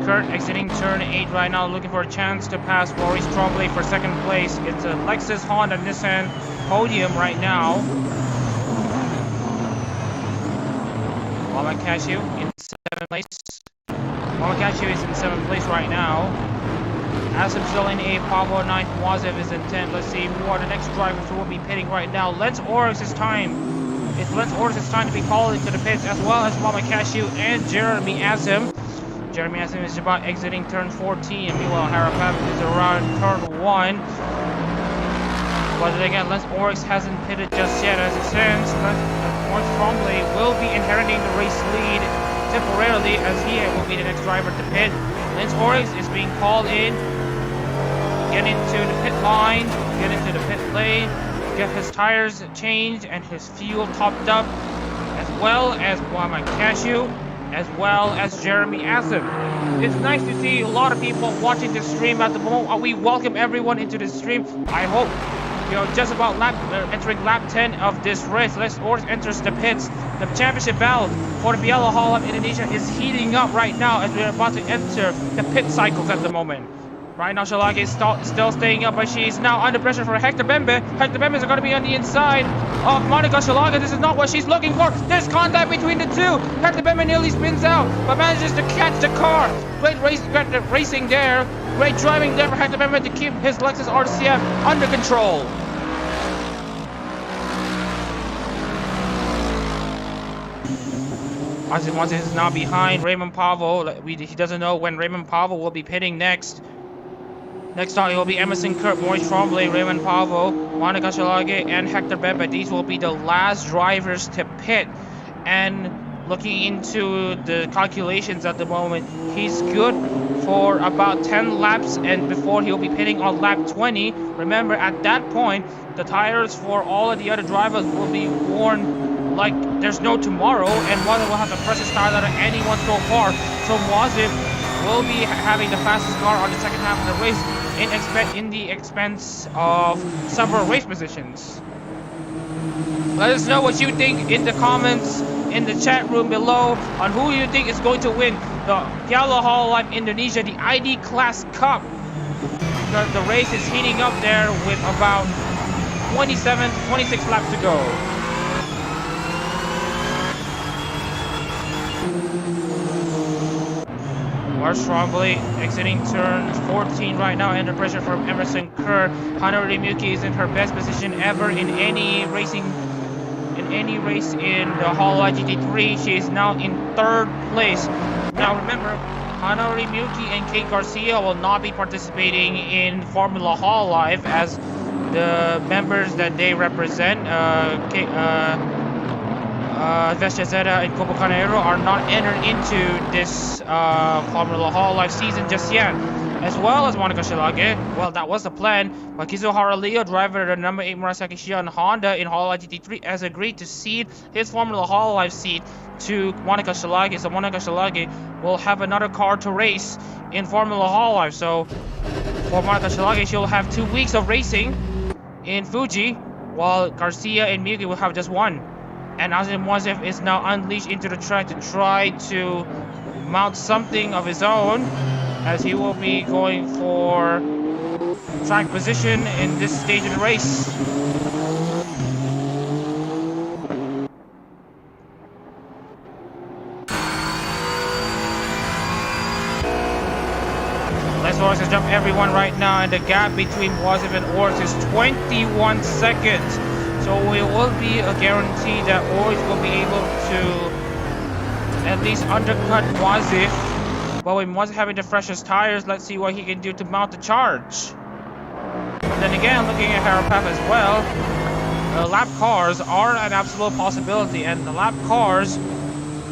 S1: Kurt exiting turn 8 right now, looking for a chance to pass Maurice Trombley for 2nd place. It's a Lexus, Honda, Nissan podium right now. Mama Cashew in 7th place. Mama Cashew is in 7th place right now. Assam still in 8th, Pablo 9th, Muazif is in 10th. Let's see who are the next drivers who will be pitting right now. Lance Oryx is time. It's Lance Oryx' time to be called into the pits, as well as Mama Cashew and Jeremy Assam. Jeremy Assam is about exiting turn 14, and meanwhile Harapath is around turn 1. But then again, Lance Oryx hasn't pitted just yet. As it stands, Lance Trombley will be inheriting the race lead temporarily, as he will be the next driver to pit. Lance Oryx is being called in, get into the pit line, get into the pit lane, get his tires changed and his fuel topped up, as well as Muhammad Cashew, as well as Jeremy Assam. It's nice to see a lot of people watching this stream at the moment. We welcome everyone into the stream. I hope you're just about entering lap 10 of this race. Lance Oryx enters the pits. The championship battle for the Piala Hololive Indonesia is heating up right now as we're about to enter the pit cycles at the moment. Right now, Shilage is still staying up, but she is now under pressure for Hector Bembe. Hector Bembe is going to be on the inside of Monica Shilage. This is not what she's looking for. There's contact between the two. Hector Bembe nearly spins out, but manages to catch the car. Great racing there. Great driving there for Hector Bembe to keep his Lexus RCF under control. Muazif is now behind Raymond Pavel. He doesn't know when Raymond Pavel will be pitting next. Next on, it will be Emerson Kurt, Maurice Trombley, Raymond Pavel, Monica Shilage, and Hector Bembe. These will be the last drivers to pit. And looking into the calculations at the moment, he's good for about 10 laps, and before he'll be pitting on lap 20. Remember, at that point, the tires for all of the other drivers will be worn like there's no tomorrow, and Muazif will have the freshest tires out of anyone so far. So Muazif will be having the fastest car on the second half of the race, in the expense of several race positions. Let us know what you think in the comments in the chat room below on who you think is going to win the Piala Hololive Indonesia, the ID Class Cup. The race is heating up there with about 26 laps to go. are strongly exiting turn 14 right now, under pressure from Emerson Kerr. Hanori Miyuki is in her best position ever in any race in the Hololive GT3. She is now in 3rd place. Now remember, Hanori Miyuki and Kate Garcia will not be participating in Formula Hololive, as the members that they represent, Vestia Zeta and Copo Canero, are not entered into this Formula Hololive season just yet. As well as Monica Shilage. Well, that was the plan, but Kizuhara Leo, driver of the number 8 Murasaki Shion Honda in Hololive GT3, has agreed to cede his Formula Hololive seat to Monica Shilage. So Monica Shilage will have another car to race in Formula Hololive. So for Monica Shilage, she'll have 2 weeks of racing in Fuji, while Garcia and Miyuki will have just 1. And Azim Muazif is now unleashed into the track to try to mount something of his own, as he will be going for track position in this stage of the race. Lexus has jumped everyone right now, and the gap between Muazif and Oryx is 21 seconds. So it will be a guarantee that Oryx will be able to at least undercut Muazif. But with Muazif having the freshest tires, let's see what he can do to mount the charge. But then again, looking at Harapaf as well, lap cars are an absolute possibility, and the lap cars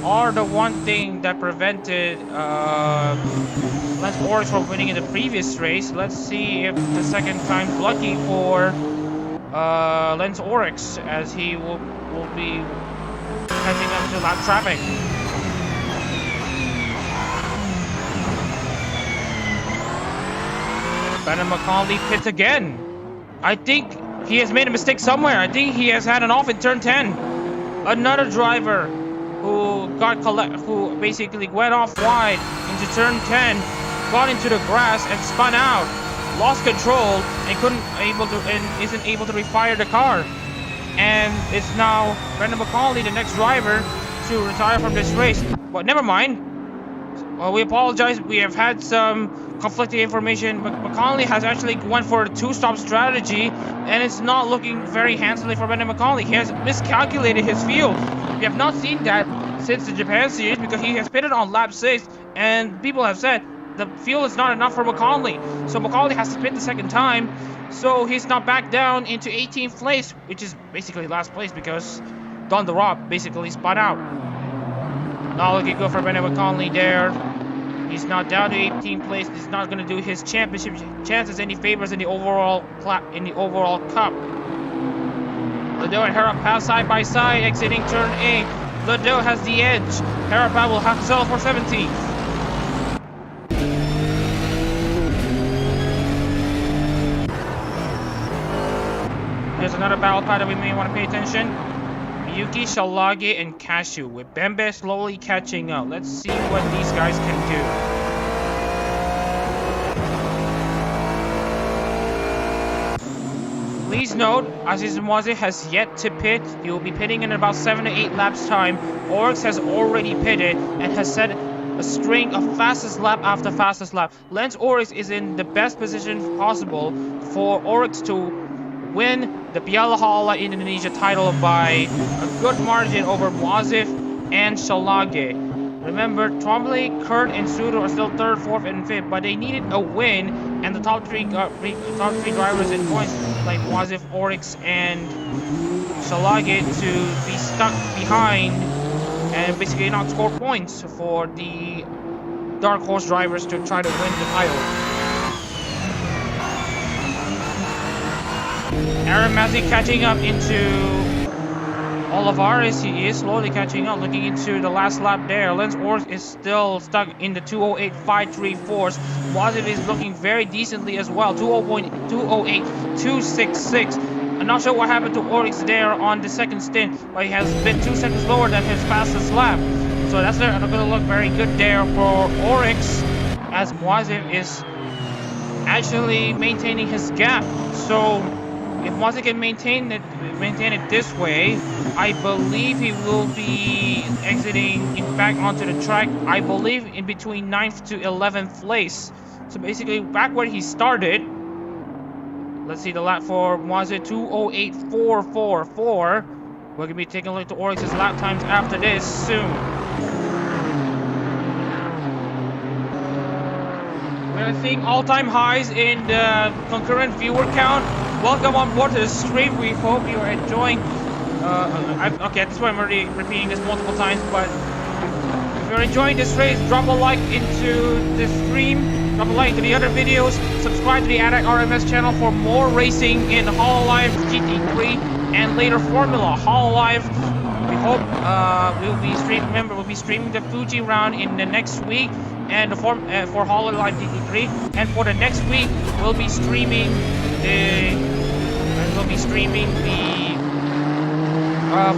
S1: are the one thing that prevented Lance Oryx from winning in the previous race. Let's see if the second time's lucky for Lance Oryx, as he will be catching up to lap traffic. Brandon McCauley pits again. I think he has made a mistake somewhere. I think he has had an off in turn 10. Another driver who who basically went off wide into turn 10, got into the grass and spun out, lost control, and isn't able to refire the car. And it's now Brandon McCauley, the next driver, to retire from this race. But never mind. Well, we apologize. We have had some conflicting information, but McCauley has actually went for a 2-stop strategy, and it's not looking very handsomely for Brandon McCauley. He has miscalculated his fuel. We have not seen that since the Japan series, because he has pitted on lap 6, and people have said the fuel is not enough for McCauley. So McCauley has to pit the second time, so he's not back down into 18th place, which is basically last place, because Don the Rock basically spun out. Not looking good for Brandon McCauley there. He's not down to 18th place. He's not going to do his championship chances any favors in the overall cup. Liddell and Harap pass side by side, exiting turn 8. Liddell has the edge. Harap will have to settle for 17th. There's another battle path that we may want to pay attention. Miyuki, Shilage, and Cashew, with Bembe slowly catching up. Let's see what these guys can do. Please note, Aziz Muazif has yet to pit. He will be pitting in about 7 to 8 laps time. Oryx has already pitted and has set a string of fastest lap after fastest lap. Lance Oryx is in the best position possible for Oryx to win the Piala Hololive Indonesia title by a good margin over Muazif and Shilage. Remember, Twombly, Kurt, and Sudo are still 3rd, 4th, and 5th, but they needed a win, and the top three drivers in points, like Muazif, Oryx, and Shilage, to be stuck behind and basically not score points for the Dark Horse drivers to try to win the title. Aramazzi catching up into Olivares. He is slowly catching up, looking into the last lap there. Lance Oryx is still stuck in the 208.534. Muazif is looking very decently as well, 208.266. I'm not sure what happened to Oryx there on the second stint, but he has been 2 seconds lower than his fastest lap. So that's not going to look very good there for Oryx, as Muazif is actually maintaining his gap. So if Muazif can maintain it this way, I believe he will be exiting back onto the track. I believe in between 9th to 11th place. So basically, back where he started. Let's see the lap for Muazif, 2:08.444. We're gonna be taking a look at Oryx's lap times after this soon. We're seeing all-time highs in the concurrent viewer count. Welcome on board to the stream. We hope you are enjoying. Okay, at this point I'm already repeating this multiple times, but if you're enjoying this race, drop a like into the stream, drop a like to the other videos, subscribe to the Adak-RMS channel for more racing in HoloLive GT3 and later Formula HoloLive. We hope we'll be streaming the Fuji round in the next week, and for HoloLive GT3, and for the next week we'll be streaming the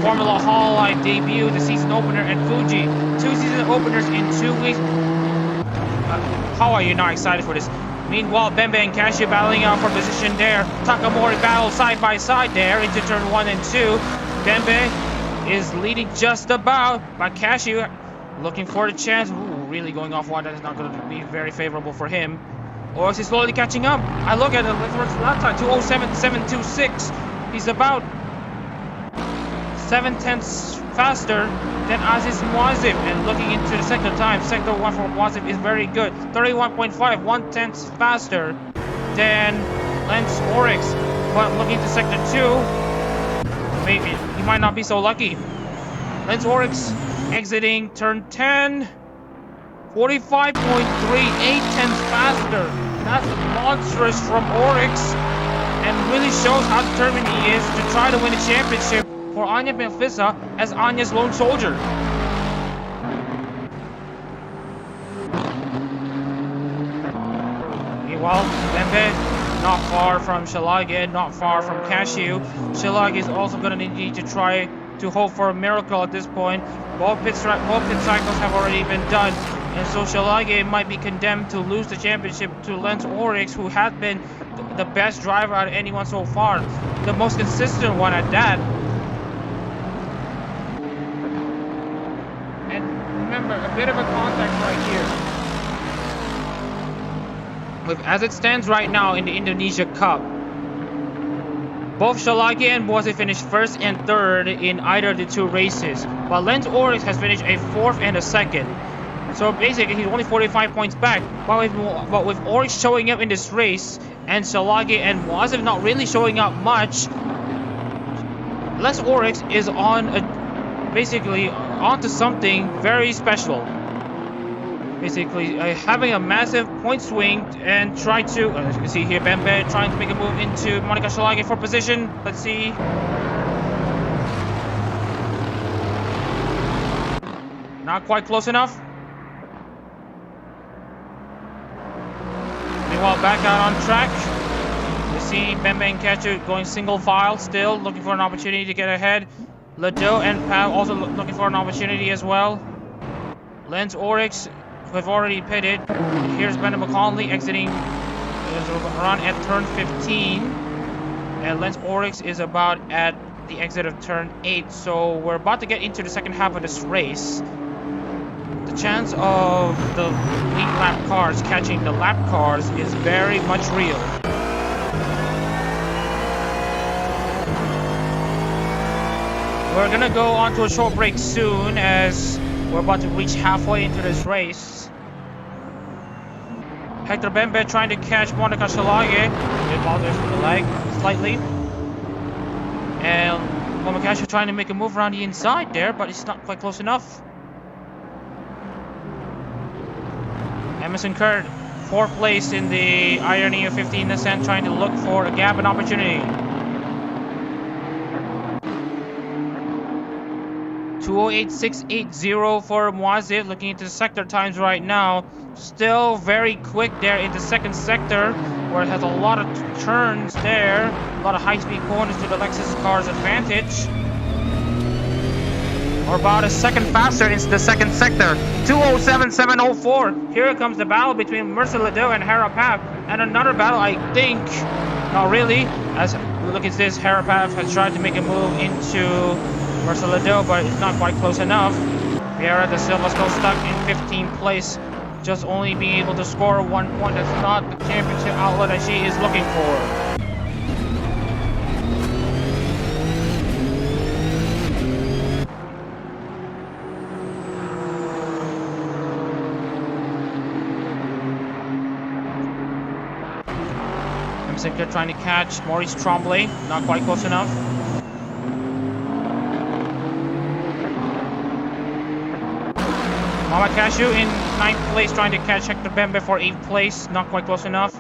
S1: Formula HoloLive debut, the season opener, and Fuji. 2 season openers in 2 weeks. How are you not excited for this? Meanwhile, Bembe and Cashew battling out for position there. Takamori battle side by side there into turn 1 and 2. Bembe is leading just about, but Cashew looking for the chance. Ooh, really going off wide. That is not going to be very favorable for him. Oryx is slowly catching up. I look at the lap time, 2:07.726. He's about 7/10 faster than Aziz Muazif, and looking into the sector time, sector 1 for Muazif is very good, 31.5, 1/10 faster than Lance Oryx. But looking to sector 2, maybe he might not be so lucky. Lance Oryx exiting turn 10, 45.3, 8/10 faster. That's monstrous from Oryx, and really shows how determined he is to try to win a championship for Anya Benfissa as Anya's lone soldier. Meanwhile, Bembe not far from Shilage, not far from Cashew. Shilage is also going to need to try to hope for a miracle at this point. Both pit cycles have already been done, and so Shilage might be condemned to lose the championship to Lance Oryx, who has been the best driver out of anyone so far, the most consistent one at that. Remember, a bit of a context right here. As it stands right now in the Indonesia Cup, both Shilage and Muazif finished 1st and 3rd in either of the 2 races, while Lance Oryx has finished a 4th and a 2nd. So basically, he's only 45 points back. But with Oryx showing up in this race, and Shilage and Muazif not really showing up much, Lance Oryx is on basically onto something very special. Basically, having a massive point swing and try to, as you can see here, Bembe trying to make a move into Monica Shilage for position. Let's see. Not quite close enough. Meanwhile, back out on track. We see Bembe and Kachu going single file still, looking for an opportunity to get ahead. Lado and Pav also looking for an opportunity as well. Lance Oryx, who have already pitted. Here's Brendan McConley exiting around at turn 15. And Lance Oryx is about at the exit of turn 8. So we're about to get into the second half of this race. The chance of the lead lap cars catching the lap cars is very much real. We're gonna go on to a short break soon, as we're about to reach halfway into this race. Hector Bembe trying to catch Monica Shilage. It bothers with the leg slightly. And Momakashi trying to make a move around the inside there, but it's not quite close enough. Emerson Kurt, 4th place in the Irony of 15 Ascent, trying to look for a gap and opportunity. 2:08.680 for Muazif, looking into the sector times right now. Still very quick there in the second sector, where it has a lot of turns there. A lot of high-speed corners to the Lexus car's advantage. Or about a second faster into the second sector. 2:07.704. Here comes the battle between Mercer Lado and Hera Pap. And another battle, I think, not really, as look at this. Harapav has tried to make a move into Marcelado, but it's not quite close enough. Vieira da Silva still stuck in 15th place, just only being able to score 1 point. That's not the championship outlet that she is looking for. Sinker trying to catch Maurice Tremblay, not quite close enough. Mama Cashew in 9th place trying to catch Hector Bembe for 8th place, not quite close enough.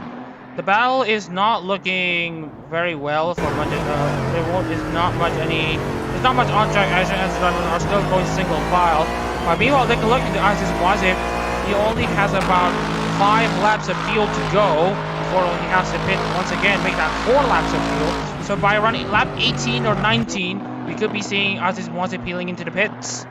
S1: The battle is not looking very well for there is not much there's not much on track as drivers are still going single file. But meanwhile, they can look into Aziz Muazif. He only has about 5 laps of field to go before he has to pit once again, make that 4 laps of fuel. So by running lap 18 or 19, we could be seeing Aziz Muazif peeling into the pits.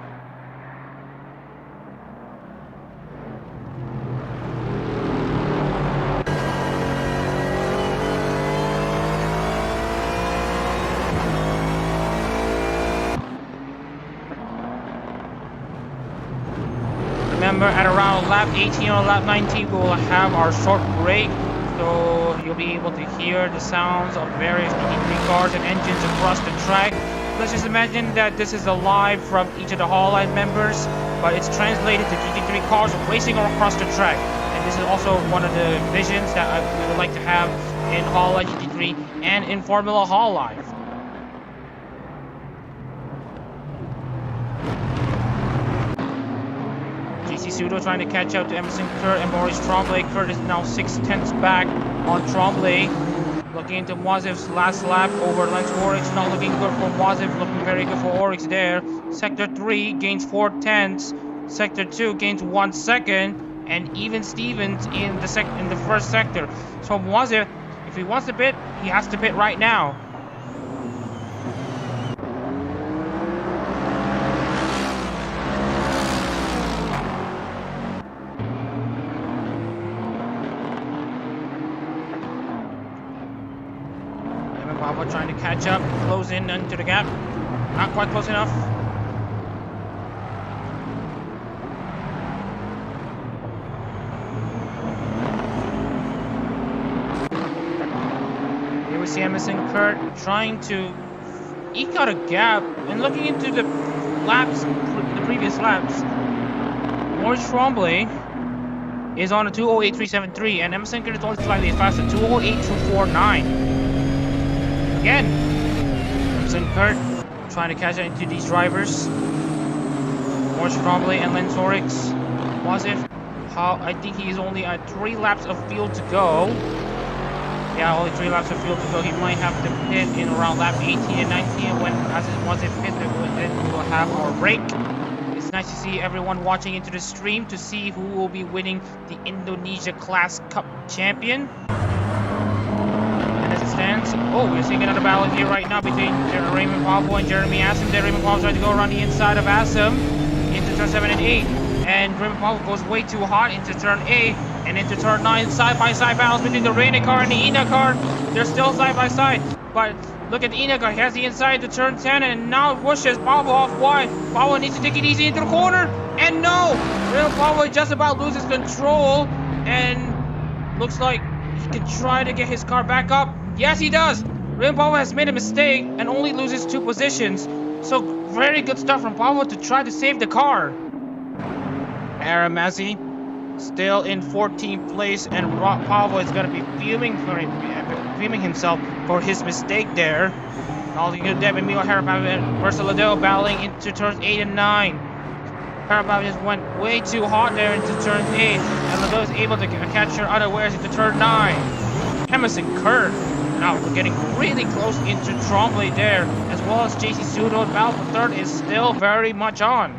S1: Remember, at around lap 18 or lap 19, we will have our short break. So you'll be able to hear the sounds of various GT3 cars and engines across the track. Let's just imagine that this is a live from each of the Hololive members, but it's translated to GT3 cars racing across the track. And this is also one of the visions that we would like to have in Hololive GT3 and in Formula Hololive. Sudo trying to catch up to Emerson Kurt and Maurice Tremblay. Kurt is now 6/10 back on Tremblay. Looking into Muazif's last lap over Lance Oryx. Not looking good for Muazif, looking very good for Oryx there. Sector 3 gains 4/10. Sector 2 gains 1 second. And even Stevens in the first sector. So Muazif, if he wants to pit, he has to pit right now. Trying to catch up, close in into the gap. Not quite close enough. Here we see Emerson Kurt trying to eke out a gap and looking into the previous laps. Maurice Tremblay is on a 208.373 and Emerson Kurt is only slightly faster, 208.249. Again, Emerson Kurt trying to catch up into these drivers. Maurice Tremblay and Lance Oryx. Muazif, I think he's only at 3 laps of field to go. Yeah, only 3 laps of field to go. He might have to pit in around lap 18 and 19 when Muazif pits, then we'll have our break. It's nice to see everyone watching into the stream to see who will be winning the Indonesia Class Cup Champion. Oh, we're seeing another battle here right now between Raymond Pablo and Jeremy Assam. There, Raymond Pablo trying to go around the inside of Assam into turn 7 and 8. And Raymond Pablo goes way too hot into turn 8 and into turn 9. Side-by-side battles between the Reina car and the Ina car. They're still side-by-side. But look at the Ina car. He has the inside to turn 10 and now pushes Pablo off wide. Pablo needs to take it easy into the corner. And no! Raymond Pablo just about loses control. And looks like he can try to get his car back up. Yes, he does. Raymond Pablo has made a mistake and only loses 2 positions. So very good stuff from Pablo to try to save the car. Aramazzi still in 14th place, and Pablo is going to be fuming himself for his mistake there. All the good Devin Milo Harapav and Marcelado battling into turns 8 and 9. Harapav just went way too hot there into turn 8, and Lado is able to catch her unawares into turn 9. Emerson Kurt. Now we're getting really close into Tremblay there, as well as JC Sudo. Battle for third is still very much on.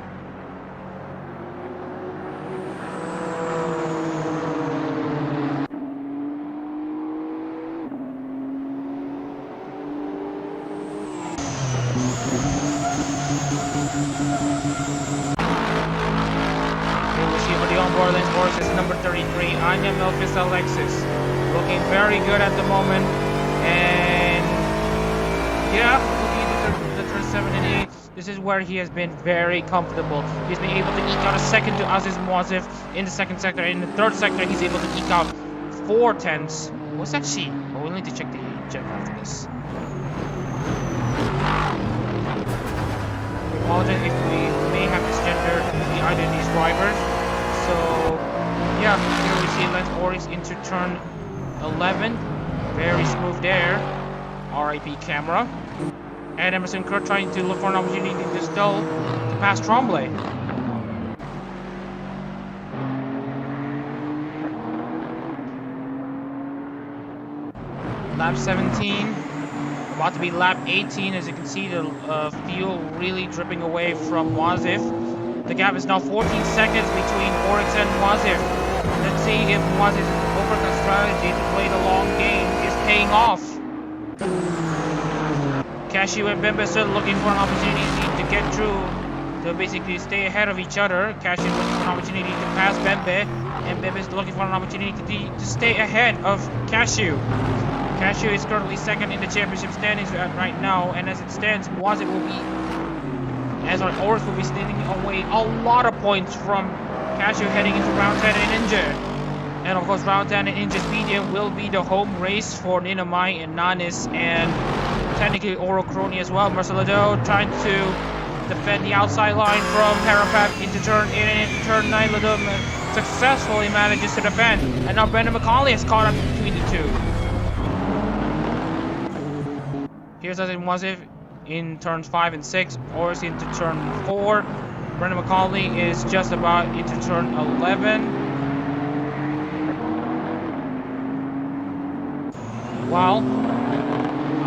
S1: Here we see for the onboard lane horse is number 33, Anya Melchis Lexus. Looking very good at the moment. And Yeah, looking into the turn 7 and 8, this is where he has been very comfortable. He's been able to eke out a second to Aziz Muazif in the second sector. In the third sector, he's able to eke out 4 tenths. What's that sheet? Oh, we'll need to check the jet after this. We apologize if we may have misgendered either of these drivers. So, yeah, here we see Lance Oryx into turn 11. Very smooth there. RIP camera. And Emerson Kurt trying to look for an opportunity to still to pass Tremblay. Lap 17, about to be lap 18. As you can see, the fuel really dripping away from Muazif. The gap is now 14 seconds between Oryx and Muazif. Let's see if Muazif's overcut strategy to play the long game is paying off. Cashew and Bembe still looking for an opportunity to get through, to basically stay ahead of each other. Cashew looking for an opportunity to pass Bembe, and Bembe is looking for an opportunity to stay ahead of Cashew. Cashew is currently second in the championship standings right now, and as it stands, Oryx will be standing away a lot of points from Cashew heading into round 10 and Inja. And of course, round 10 and Inja Speedium will be the home race for Ninamai and Nanis, and technically Orocroni as well. Marcelado trying to defend the outside line from Parapat into turn 8 and into turn 9. Ladum successfully manages to defend, and now Brendan McCauley has caught up between the two. Here's Aziz Muazif in turns 5 and 6, Oryx into turn 4. Brendan McCauley is just about into turn 11. While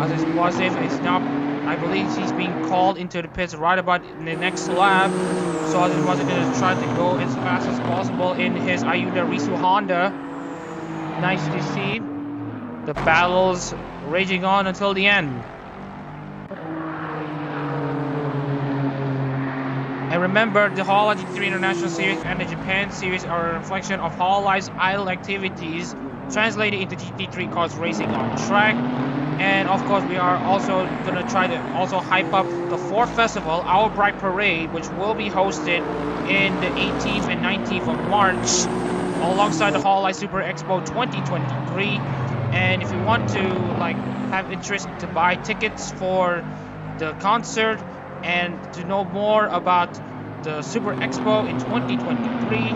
S1: Aziz Muazif is now, I believe he's being called into the pits right about in the next lap. So Aziz Muazif is going to try to go as fast as possible in his Ayuda Risu Honda. Nice to see the battles raging on until the end. And remember, the HoloGT3 International Series and the Japan Series are a reflection of HoloLive's idle activities translated into GT3 cars racing on track. And of course, we are also going to try to also hype up the 4th festival, Our Bright Parade, which will be hosted in the 18th and 19th of March alongside the HoloLive Super Expo 2023. And if you want to have interest to buy tickets for the concert and to know more about the Super Expo in 2023,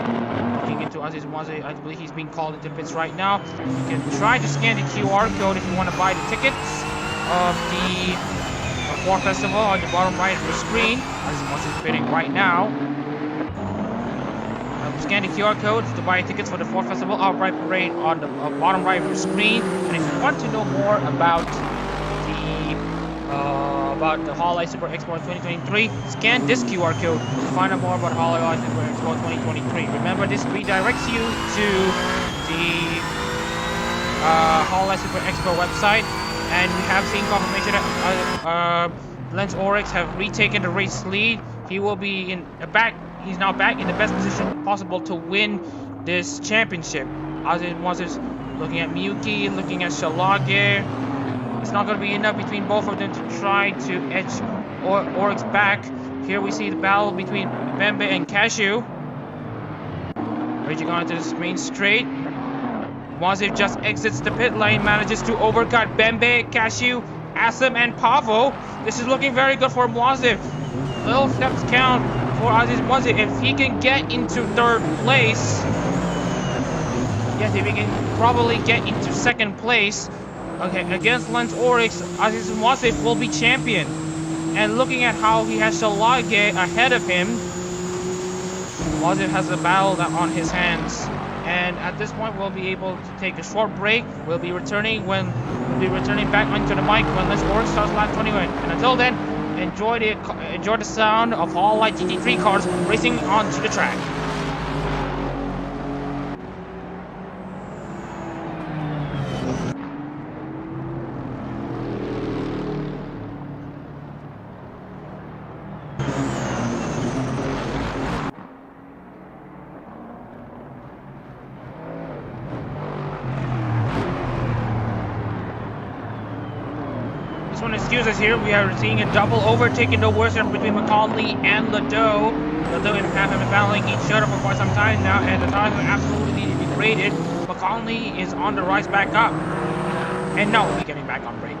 S1: looking into Aziz Muazif, I believe he's being called into pits right now. You can try to scan the QR code if you want to buy the tickets of the 4 Festival on the bottom right of your screen. Aziz Muazif is pitting right now. Scan the QR code to buy tickets for the 4 Festival Our Bright Parade on the bottom right of your screen. And if you want to know more about the HoloLive Super Expo 2023, scan this QR code to find out more about HoloLive Super Expo 2023. Remember, this redirects you to the HoloLive Super Expo website, and we have seen confirmation that Lance Oryx have retaken the race lead. He will be he's now back in the best position possible to win this championship. Aziz Muazif looking at Miyuki, looking at Shilage. It's not going to be enough between both of them to try to edge Oryx back. Here we see the battle between Bembe and Cashew. Raging on into the main straight. Muazif just exits the pit lane, manages to overcut Bembe, Cashew, Assam, and Pavo. This is looking very good for Muazif. Little steps count for Aziz Muazif. If he can get into 3rd place, yes, if he can probably get into 2nd place, okay, against Lance Oryx, Aziz Muazif will be champion. And looking at how he has Shilage ahead of him, Muazif has a battle on his hands. And at this point, we'll be able to take a short break. We'll be returning back onto the mic when Lance Oryx starts lap 21. And until then, enjoy the sound of HoloLive GT3 cars racing onto the track. excuses here. We are seeing a double overtake in the worst between McConley and Ledoux. Ledoux and Pat have been battling each other for quite some time now, and the tires are absolutely degraded. McConley is on the rise back up, and now we'll be getting back on brake.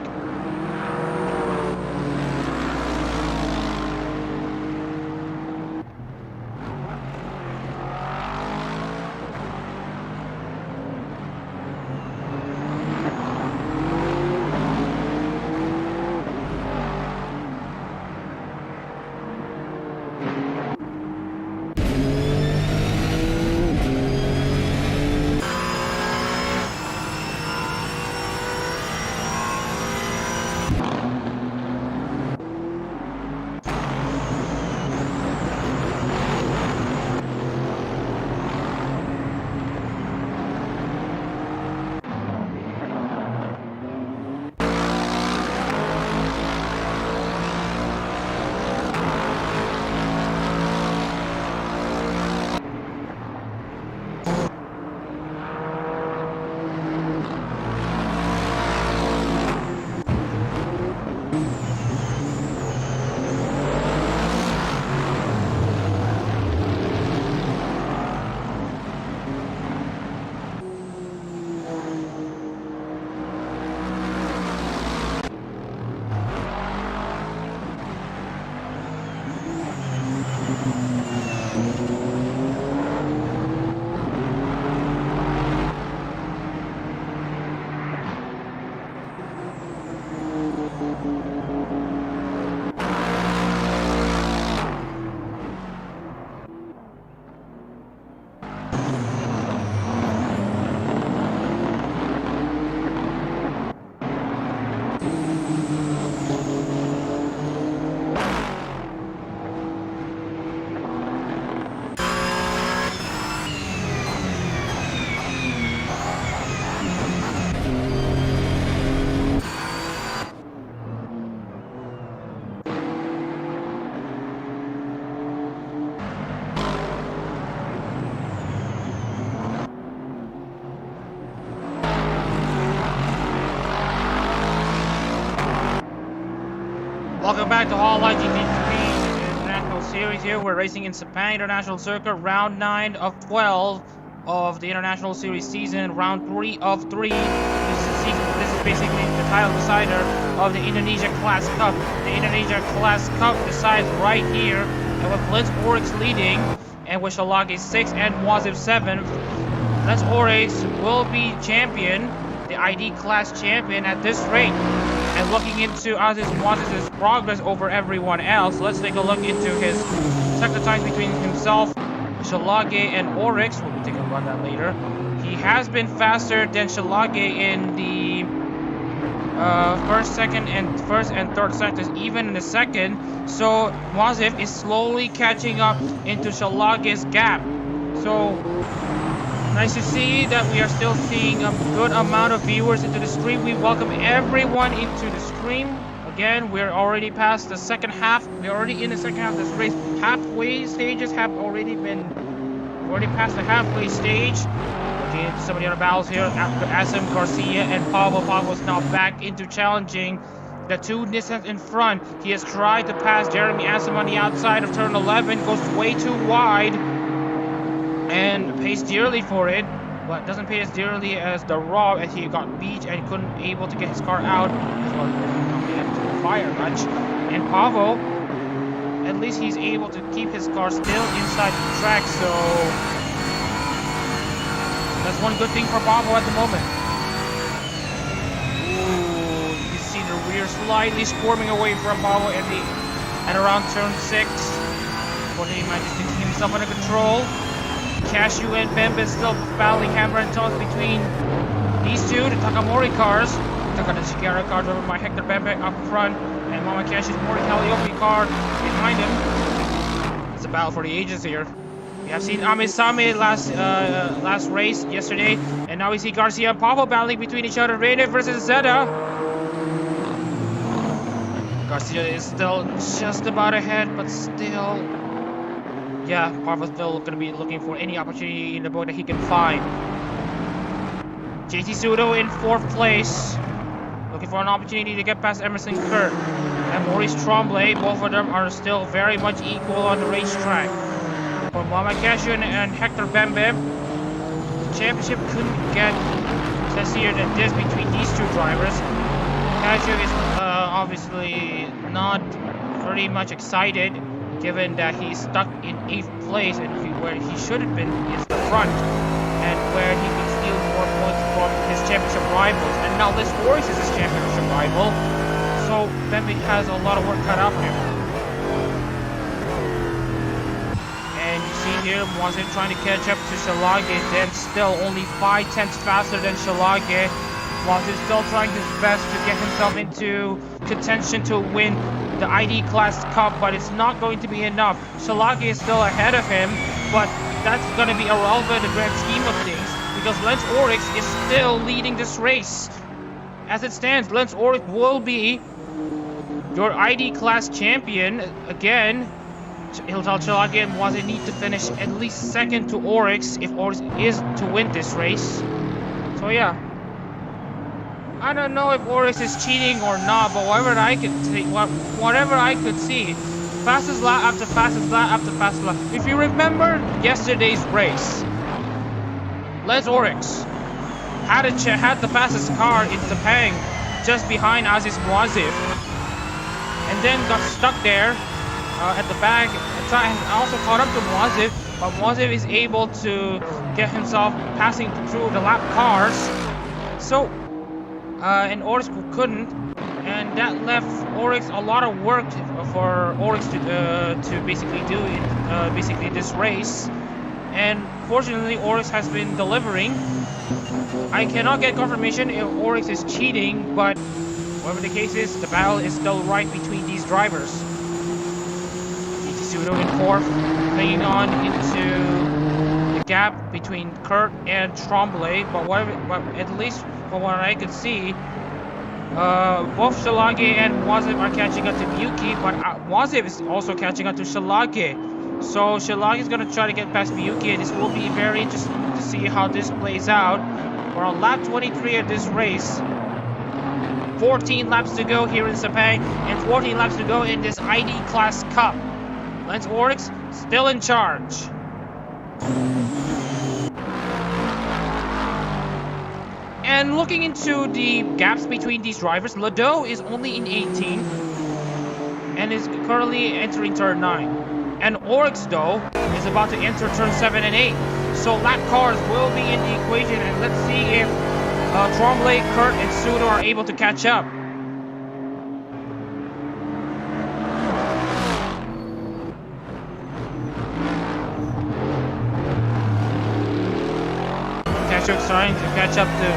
S1: Welcome back to HoloGT3 International Series here. We're racing in Sepang International Circuit, round 9 of 12 of the International Series season, round 3 of 3. This is basically the title decider of the Indonesia Class Cup. The Indonesia Class Cup decides right here, and with Lexus leading, and with Shilage 6 and Muazif 7, Lexus will be champion, the ID Class champion at this rate. And looking into Muazif's progress over everyone else, let's take a look into his sector times between himself, Shilage, and Oryx. We'll be taking a run at that later. He has been faster than Shilage in the first and third sectors, even in the second. So Muazif is slowly catching up into Shilage's gap. So nice to see that we are still seeing a good amount of viewers into the stream. We welcome everyone into the stream. Again, we're already past the second half. We're already in the second half of this race. Halfway stages have already passed the halfway stage. Okay, some of the other battles here after Assetto Corsa and Pablo. Pablo's now back into challenging the two Nissans in front. He has tried to pass Jeremy Assam on the outside of turn 11, goes way too wide, and pays dearly for it, but doesn't pay as dearly as the Raw, as he got beat and couldn't able to get his car out as well as fire much. And Pavo, at least he's able to keep his car still inside the track, so that's one good thing for Pavo at the moment. Ooh, you see the rear slightly squirming away from Pavo at around turn 6, but he manages to keep himself under control. Cashew and Bembe still battling hammer and tongs between these two, the Takamori cars. Takadashi Kara car driven by Hector Bembe up front, and Mama Cashew's Mori Calliope car behind him. It's a battle for the ages here. We have seen Ame-Same last race yesterday, and now we see Garcia and Pablo battling between each other. Rene versus Zeta. Garcia is still just about ahead, but still, yeah, Pavo's still going to be looking for any opportunity in the boat that he can find. JT Sudo in 4th place. Looking looking for an opportunity to get past Emerson Kurt and Maurice Tremblay. Both of them are still very much equal on the racetrack. For Muhammad Cashew and Hector Bembe, the championship couldn't get sexier than this between these two drivers. Cashew is obviously not very much excited, given that he's stuck in 8th place, and where he should have been is the front, and where he could steal more points from his championship rivals. And now Lance Oryx is his championship rival, so Bembe has a lot of work cut out for him. And you see here Muazif trying to catch up to Shilage, then still only 5/10 faster than Shilage. Muazif still trying his best to get himself into contention to win the ID Class Cup, but it's not going to be enough. Shilage is still ahead of him, but that's going to be irrelevant in the grand scheme of things, because Lance Oryx is still leading this race. As it stands, Lance Oryx will be your ID Class champion again. Shilage and Muazif need to finish at least second to Oryx if Oryx is to win this race. So yeah, I don't know if Oryx is cheating or not, but whatever I could see, fastest lap after fastest lap after fastest lap. If you remember yesterday's race, Lance Oryx had the fastest car in Sepang, just behind Aziz Muazif, and then got stuck there at the back, and also caught up to Muazif, but Muazif is able to get himself passing through the lap cars. So. And Oryx couldn't, and that left Oryx a lot of work for Oryx to basically do in basically this race. And fortunately, Oryx has been delivering. I cannot get confirmation if Oryx is cheating, but whatever the case is, the battle is still right between these drivers. Pseudo in 4th, hanging on into the gap between Kurt and Tremblay, but at least from what I could see, both Shilage and Muazif are catching up to Miyuki, but Muazif is also catching up to Shilage. So Shilage is going to try to get past Miyuki, and this will be very interesting to see how this plays out. We're on lap 23 of this race. 14 laps to go here in Sepang, and 14 laps to go in this ID Class Cup. Lance Oryx still in charge. And looking into the gaps between these drivers, Lado is only in 18 and is currently entering turn 9. And Oryx, though, is about to enter turn 7 and 8. So lap cars will be in the equation, and let's see if Tremblay, Kurt, and Sudo are able to catch up. Trying to catch up to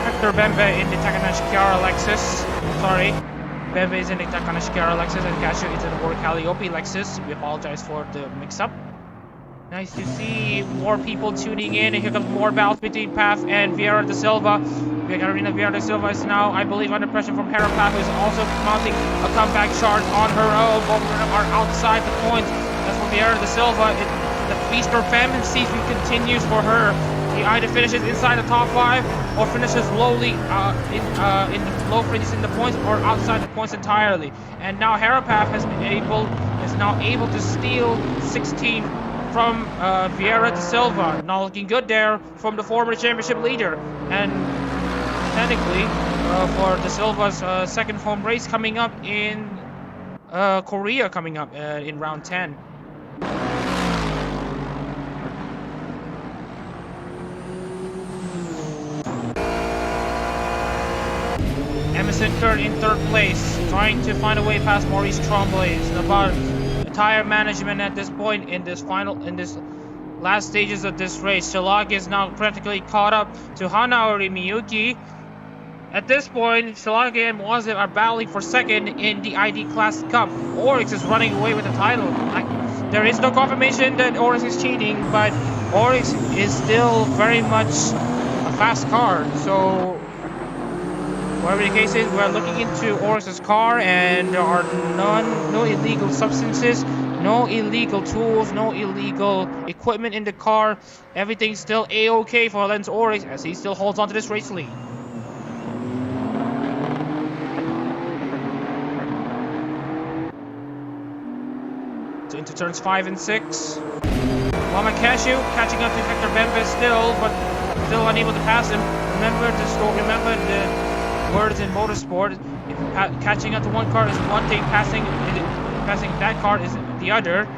S1: Hector Bembe in the Takanashi Kiara Lexus. Sorry, Bembe is in the Takanashi Kiara Lexus and Cashew is in the Ford Calliope Lexus. We apologize for the mix-up. Nice to see more people tuning in, and here comes more battles between Paf and Vieira da Silva. Vieira da Silva is now, I believe, under pressure from Hera Paf, who is also mounting a comeback charge on her own. Both of them are outside the points. As for Vieira da Silva, the feast or famine season continues for her. He either finishes inside the top 5 or finishes lowly in the low fringes in the points, or outside the points entirely. And now Harapaf is now able to steal 16 from Vieira da Silva. Not looking good there from the former championship leader. And technically, for da Silva's second home race coming up in Korea, coming up in round 10. Emerson Kurt in 3rd place, trying to find a way past Maurice Tremblay. It's about tire management at this point in this last stages of this race. Shilage is now practically caught up to Hanaori Miyuki. At this point, Shilage and Muazif are battling for second in the ID Class Cup. Oryx is running away with the title. There is no confirmation that Oryx is cheating, but Oryx is still very much a fast car. So whatever the case is, we're looking into Oryx's car, and there are no illegal substances, no illegal tools, no illegal equipment in the car. Everything's still a-okay for Lance Oryx as he still holds on to this race lead. turns 5 and 6. Mama Cashew catching up to Hector Bembe still, but still unable to pass him. Remember the words in motorsport. If catching up to one car is one thing, passing that car is the other.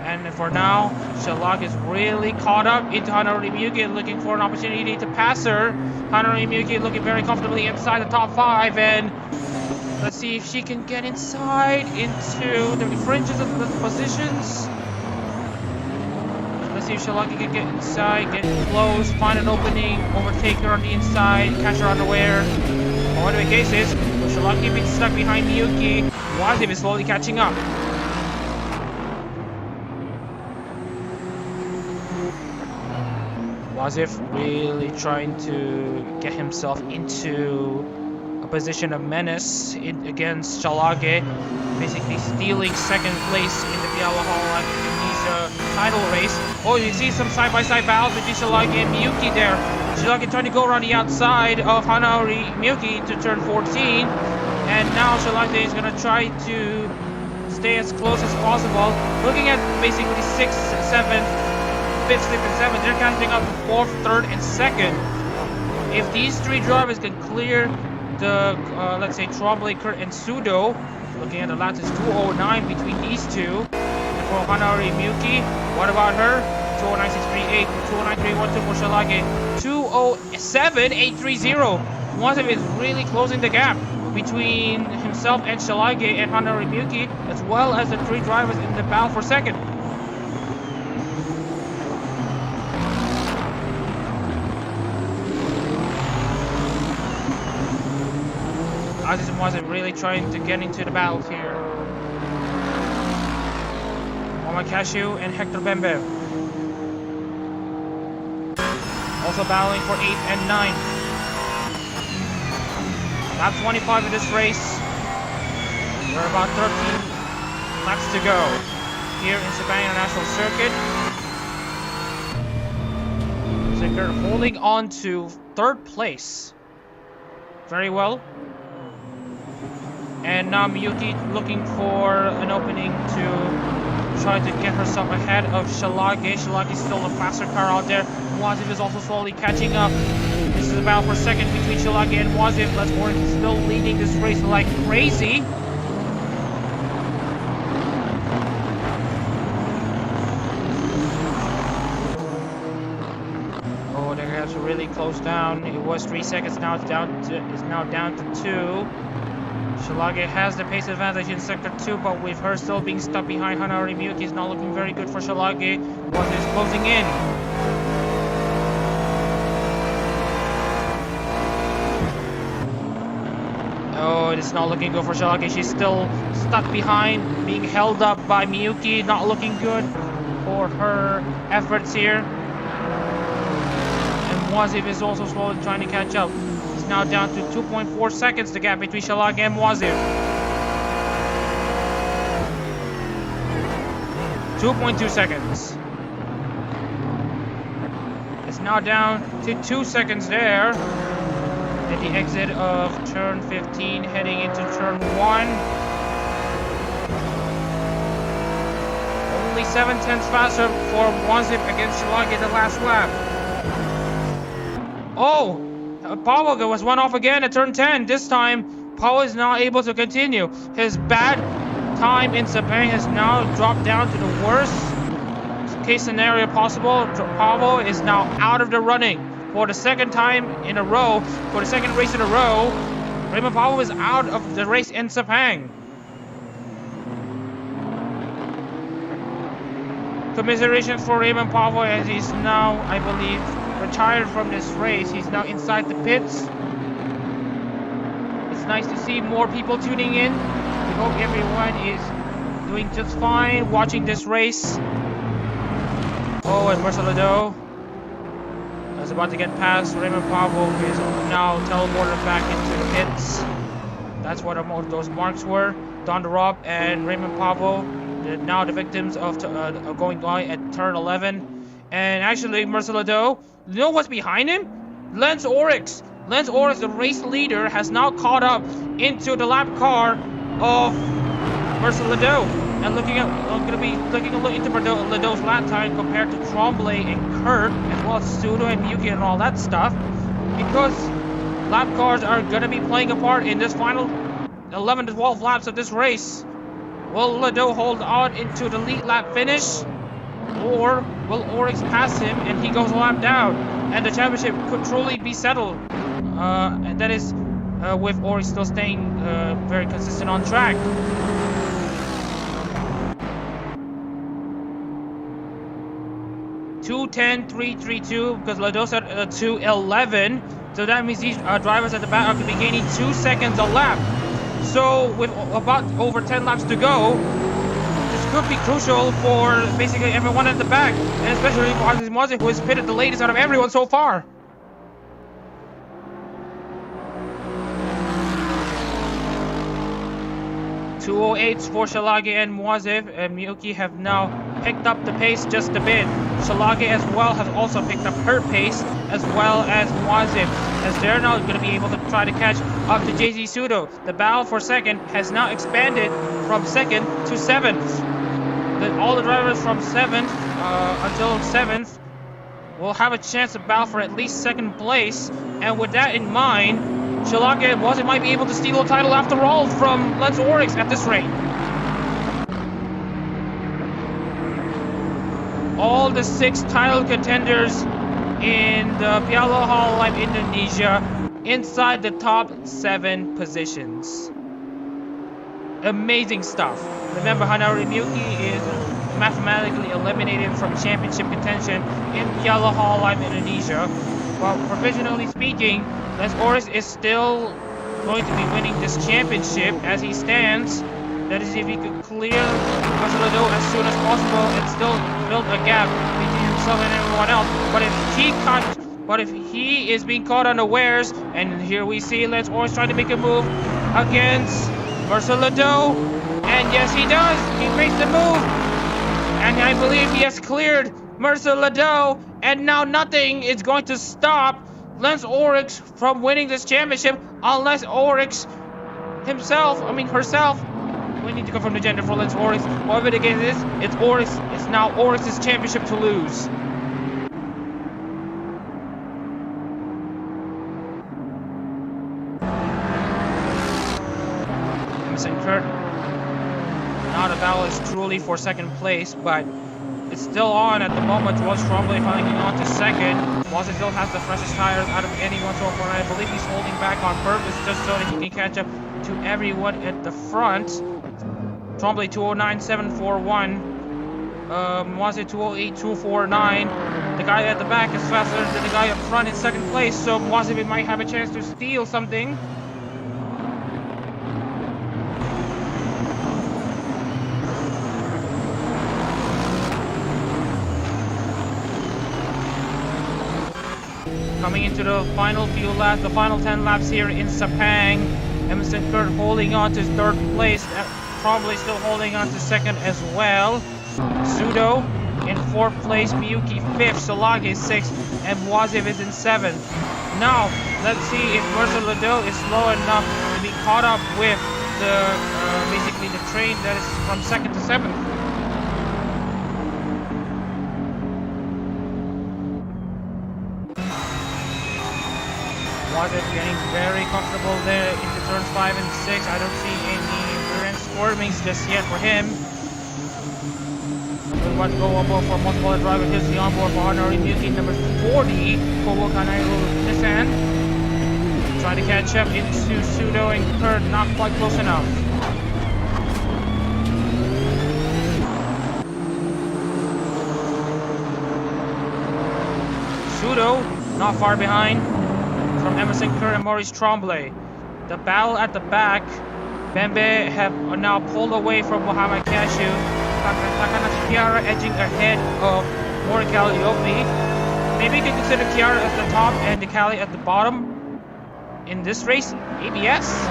S1: And for now, Shilage is really caught up into Hanori Miyuki, looking for an opportunity to pass her. Hanori Miyuki looking very comfortably inside the top 5, and let's see if she can get inside into the fringes of the positions. Let's see if Shilage can get inside, get close, find an opening, overtake her on the inside, catch her unaware. Whatever the case is, Shilage being stuck behind Miyuki. Muazif is slowly catching up. Muazif really trying to get himself into a position of menace against Shilage, basically stealing second place in the Piala Hololive Indonesia title race. Oh, you see some side-by-side battles between Shilage and Miyuki there. Shilage trying to go around the outside of Hanori Miyuki to turn 14, and now Shilage is going to try to stay as close as possible. Looking at basically 6th, 7th, 5th, 6th, and 7th, they're catching up to 4th, 3rd, and 2nd. If these three drivers can clear the, let's say, Trombley, Kurt, and Sudo, looking at the laps, it's 209 between these two. And for Hanori Miyuki, what about her? 209.638, 209.312 for Shilage, 207.830. Muazif is really closing the gap between himself and Shilage and Hanori Miyuki, as well as the three drivers in the battle for second. Aziz and Muazif really trying to get into the battle here. Mama Cashew and Hector Bembe also battling for 8th and 9th. Lap 25 in this race. We're about 13 laps to go here in Sepang International Circuit. Zicker holding on to 3rd place. Very well. And now Miyuki looking for an opening to try to get herself ahead of Shilage. Shilage is still a faster car out there. Muazif is also slowly catching up. This is a battle for second between Shilage and Muazif. Let's Oryx is still leading this race like crazy. Oh, they have to really close down. It was 3 seconds. Now it's down to 2. Shilage has the pace advantage in sector 2, but with her still being stuck behind Hanori Miyuki, is not looking very good for Shilage. Muazif is closing in. Oh, it's not looking good for Shilage. She's still stuck behind, being held up by Miyuki. Not looking good for her efforts here. And Muazif is also slowly trying to catch up. It's now down to 2.4 seconds, the gap between Shilage and Muazif. 2.2 seconds. It's now down to 2 seconds there. At the exit of turn 15, heading into turn 1. Only 7/10 faster for Muazif against Shilage in the last lap. Oh! Pavo was one off again at turn 10. This time, Pavo is not able to continue. His bad time in Sepang has now dropped down to the worst case scenario possible. Pavo is now out of the running. For the second time in a row, for the second race in a row, Raymond Pavo is out of the race in Sepang. Commiserations for Raymond Pavo, as he's now, I believe, retired from this race. He's now inside the pits. It's nice to see more people tuning in. We hope everyone is doing just fine watching this race. Oh, and Marcelado is about to get past Raymond Pavo, who is now teleported back into the pits. That's what those marks were. Don DeRob and Raymond Pavo, now the victims of going by at turn 11. And actually, Marcelado, you know what's behind him? Lance Oryx. Lance Oryx, the race leader, has now caught up into the lap car of Marcelado. And I'm gonna be looking a little into Ladeau's lap time compared to Tremblay and Kurt, as well as Pseudo and Miyuki and all that stuff, because lap cars are gonna be playing a part in this final 11 to 12 laps of this race. Will Ladeau hold on into the lead lap finish, or will Oryx pass him and he goes a lap down, and the championship could truly be settled? And that is with Oryx still staying very consistent on track. 2:10.332 because Ladeau said 2:11, so that means these drivers at the back are going to be gaining 2 seconds a lap. So with about over 10 laps to go, this could be crucial for basically everyone at the back, and especially for Muazif, who has pitted the latest out of everyone so far. .208 for Shilage and Muazif, and Miyuki have now picked up the pace just a bit. Shilage as well has also picked up her pace, as well as Muazif, as they're now going to be able to try to catch up to JZ Pseudo. The battle for second has now expanded from second to seventh. All the drivers from seventh until seventh will have a chance to battle for at least second place, and with that in mind, Shilage and Muazif might be able to steal a title after all from Lance Oryx at this rate. All the 6 title contenders in the Piala Hololive Indonesia inside the top 7 positions. Amazing stuff. Remember, Hanari Miyuki is mathematically eliminated from championship contention in Piala Hololive Indonesia. While professionally speaking, Lance Oryx is still going to be winning this championship as he stands. That is, if he could clear Ladeau as soon as possible and still build a gap between himself and everyone else. But if he is being caught unawares, and here we see Lance Oryx trying to make a move against Ladeau, and yes, he does. He makes the move, and I believe he has cleared Ladeau, and now nothing is going to stop Lance Oryx from winning this championship unless Oryx herself. We need to confirm the gender for Lance Oryx. Whatever the case is, it's Oryx. It's now Oryx's championship to lose. Emerson Kurt. Now the battle is truly for second place, but it's still on at the moment. Was Tremblay finally on to second. Muazif still has the freshest tires out of anyone so far, and I believe he's holding back on purpose just so that he can catch up to everyone at the front. Tremblay 209.741. Muazif 208.249. The guy at the back is faster than the guy up front in second place, so Muazif might have a chance to steal something. Coming into the final few laps, the final 10 laps here in Sepang. Emerson Kurt holding on to third place, probably still holding on to second as well. Pseudo in fourth place, Miyuki fifth, Shilage sixth, and Muazif is in seventh. Now, let's see if Ladeau is slow enough to be caught up with the basically the train that is from second to seventh. Muazif getting very comfortable there into turns 5 and 6. I don't see any rear-end squirmings just yet for him. We want to go on board for multiple driver. Here's the onboard for Hanari Miyuki, number 40, Kobo Kanairu Nissan. Trying to catch up into Pseudo and Kurt, not quite close enough. Pseudo not far behind from Emerson Kurt and Maurice Tremblay. The battle at the back, Bembe have now pulled away from Muhammad Cashew. Takanashi Kiara edging ahead of Morikawa Yopi. Maybe you can consider Kiara at the top and Decali at the bottom in this race. ABS.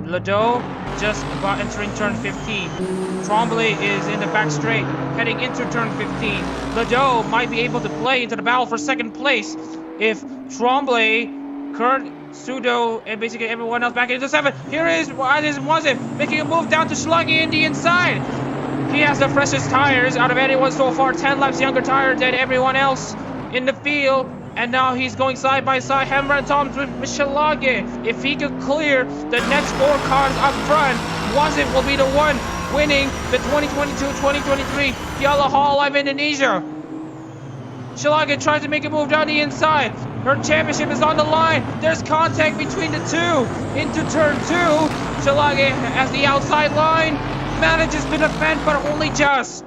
S1: Ladeau just about entering turn 15. Tremblay is in the back straight, heading into turn 15. Ladeau might be able to play into the battle for second place if Tremblay Kurt, Pseudo, and basically everyone else back into 7. Here is Muazif making a move down to Shilage in the inside. He has the freshest tires out of anyone so far, 10 laps younger tire than everyone else in the field. And now he's going side by side, hammer and tongs with Shilage. If he could clear the next 4 cars up front, Muazif will be the one winning the 2022-2023 Piala Hololive Indonesia. Shilage tries to make a move down the inside. Her championship is on the line. There's contact between the two. Into turn 2. Shilage has the outside line. Manages to defend, but only just.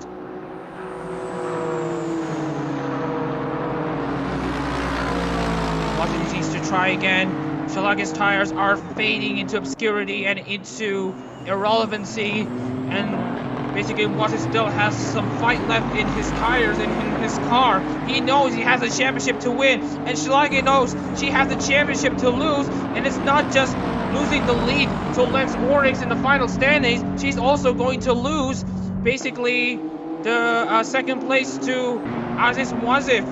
S1: Muazif needs to try again. Shilage's tires are fading into obscurity and into irrelevancy. And basically, Muazif still has some fight left in his tires and in his car. He knows he has a championship to win, and Shilage knows she has the championship to lose. And it's not just losing the lead to Lexus Oryx in the final standings. She's also going to lose, basically, the second place to Aziz Muazif.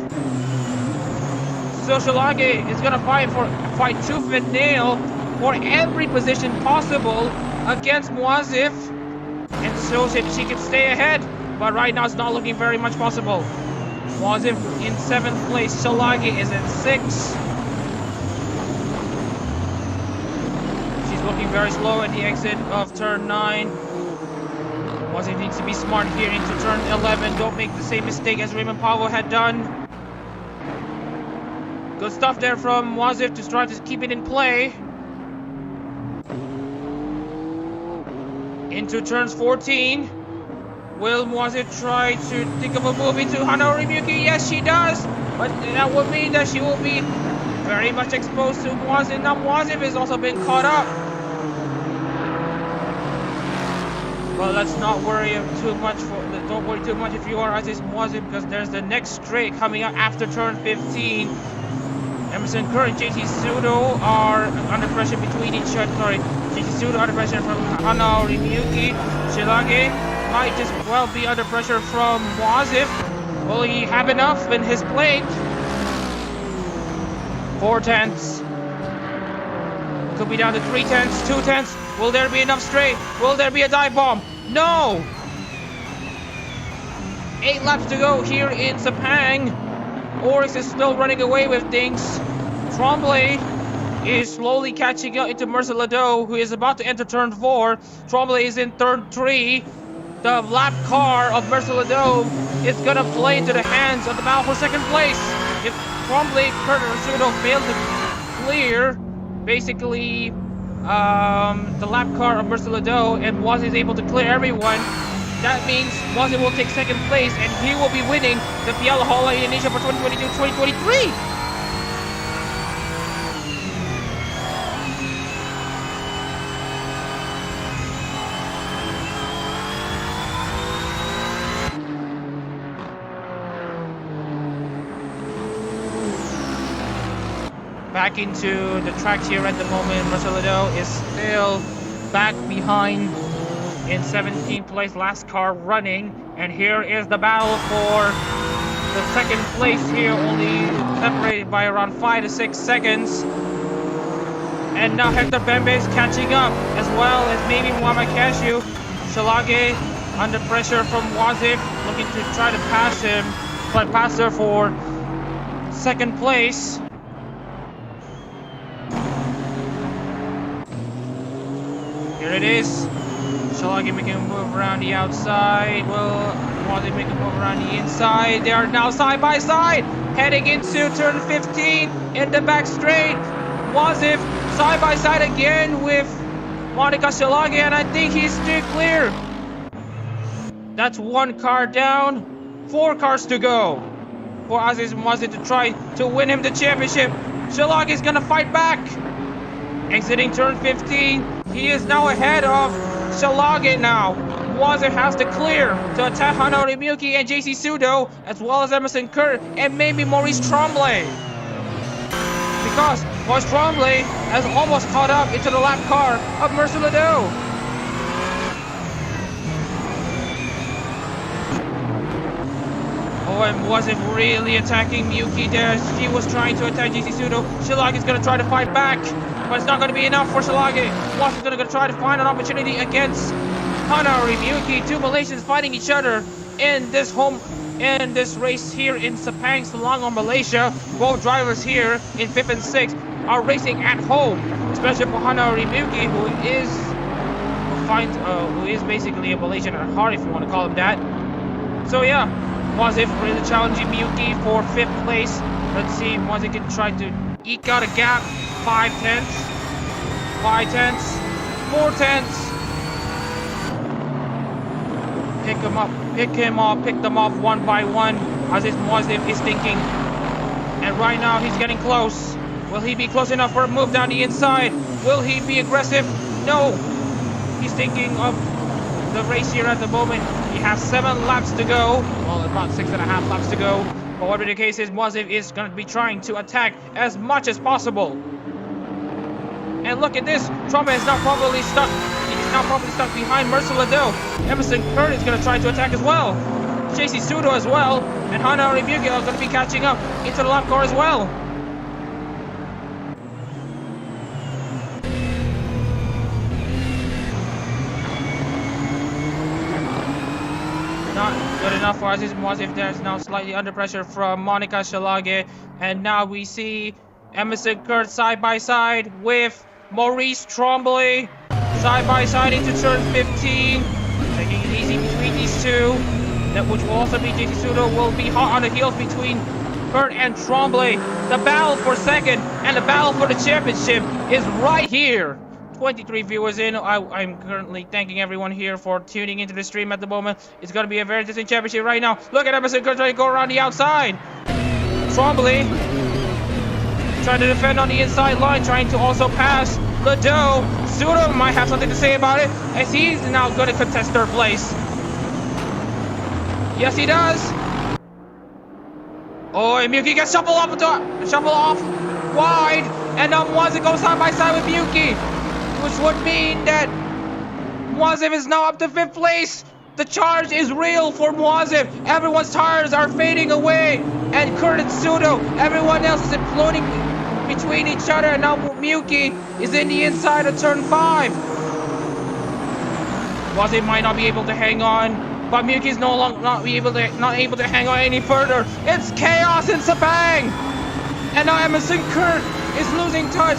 S1: So Shilage is gonna fight tooth and nail for every position possible against Muazif, and so she can stay ahead, but right now it's not looking very much possible. Muazif in 7th place, Shilage is in 6th. She's looking very slow at the exit of turn 9. Muazif needs to be smart here into turn 11. Don't make the same mistake as Raymond Powell had done. Good stuff there from Muazif to try to keep it in play. Into turns 14. Will Muazif try to think of a move into Ryuki? Yes, she does. But that would mean that she will be very much exposed to Muazif. Now Muazif has also been caught up. But let's not worry too much. Don't worry too much if you are Aziz Muazif, because there's the next straight coming up after turn 15. Emerson Kerr and JT Pseudo are under pressure between each other. Sorry, JT Pseudo under pressure from Ryuki. Shilage might just well be under pressure from Muazif. Will he have enough in his plate? 4 tenths. Could be down to 3 tenths, 2 tenths. Will there be enough straight? Will there be a dive bomb? No! 8 laps to go here in Sepang. Oryx is still running away with things. Tremblay is slowly catching up into Mercelado, who is about to enter turn 4. Tremblay is in turn 3. The lap car of Mercelado is gonna play into the hands of the battle for second place. If Tremblay, Kurt, or Pseudo fail to clear, basically, the lap car of Mercelado, and Muazif is able to clear everyone, that means Muazif will take second place, and he will be winning the Piala Hololive Indonesia for 2022-2023. Back into the track here at the moment. Mercelado is still back behind in 17th place, last car running, and here is the battle for the second place here, only separated by around 5 to 6 seconds. And now Hector Bembe is catching up, as well as maybe Muhammad Cashew. Shilage under pressure from Muazif, looking to try to pass him, but pass her for second place. Here it is. Shilage making a move around the outside. Will Muazif make a move around the inside? They are now side by side, heading into turn 15 in the back straight. Muazif side by side again with Monica Shilage, and I think he's still clear. That's 1 car down, 4 cars to go for Aziz Muazif to try to win him the championship. Shilage is gonna fight back. Exiting turn 15, he is now ahead of Shilage now. Muazif has to clear to attack Ryuki and JC Pseudo, as well as Emerson Kerr and maybe Maurice Tremblay. Because Maurice Tremblay has almost caught up into the lap car of Mercelado. Oh, and wasn't really attacking Miyuki there. She was trying to attack JC Sudo. Shilage is going to try to fight back, but it's not going to be enough for Shilage. Was is going to try to find an opportunity against Hanari Miyuki. Two Malaysians fighting each other in this race here in Sepang, Selangor, Malaysia. Both drivers here in 5th and 6th are racing at home, especially for Hanari Miyuki, who is basically a Malaysian at heart, if you want to call him that. So yeah, Muazif really challenging Miyuki for 5th place. Let's see if Muazif can try to eke out a gap. 5 tenths, 5 tenths, 4 tenths. Pick them off one by one, as if Muazif is thinking. And right now he's getting close. Will he be close enough for a move down the inside? Will he be aggressive? No. He's thinking of the race here at the moment. He has 7 laps to go. Well, about 6.5 laps to go. But whatever the case is, Muazif is going to be trying to attack as much as possible. And look at this. Trump is now probably stuck. He's now probably stuck behind Mercer Lado. Emerson Kurt is going to try to attack as well. JC Sudo as well. And Hanari Miyuki are going to be catching up into the lap car as well. Not good enough for Aziz Muazif. There's now slightly under pressure from Monica Shilage. And now we see Emerson Kurt side by side with Maurice Trombley. Side by side into turn 15. Taking it easy between these two. That which will also be JC Sudo will be hot on the heels between Kurt and Trombley. The battle for second and the battle for the championship is right here. 23 viewers in. I'm currently thanking everyone here for tuning into the stream at the moment. It's going to be a very interesting championship right now. Look at Emerson Kurt trying to go around the outside. Trombley trying to defend on the inside line, trying to also pass Lado. Sudo might have something to say about it, as he's now going to contest 3rd place. Yes, he does. Oh, and Miyuki gets shuffled off wide, and now Muazif goes side by side with Miyuki, which would mean that Muazif is now up to 5th place. The charge is real for Muazif. Everyone's tires are fading away, and Kurt and Sudo, everyone else is imploding between each other, and now Miyuki is in the inside of turn 5. Muazif might not be able to hang on, but Miyuki is no longer not able to hang on any further. It's chaos in Sepang, and now Emerson Kurt is losing touch.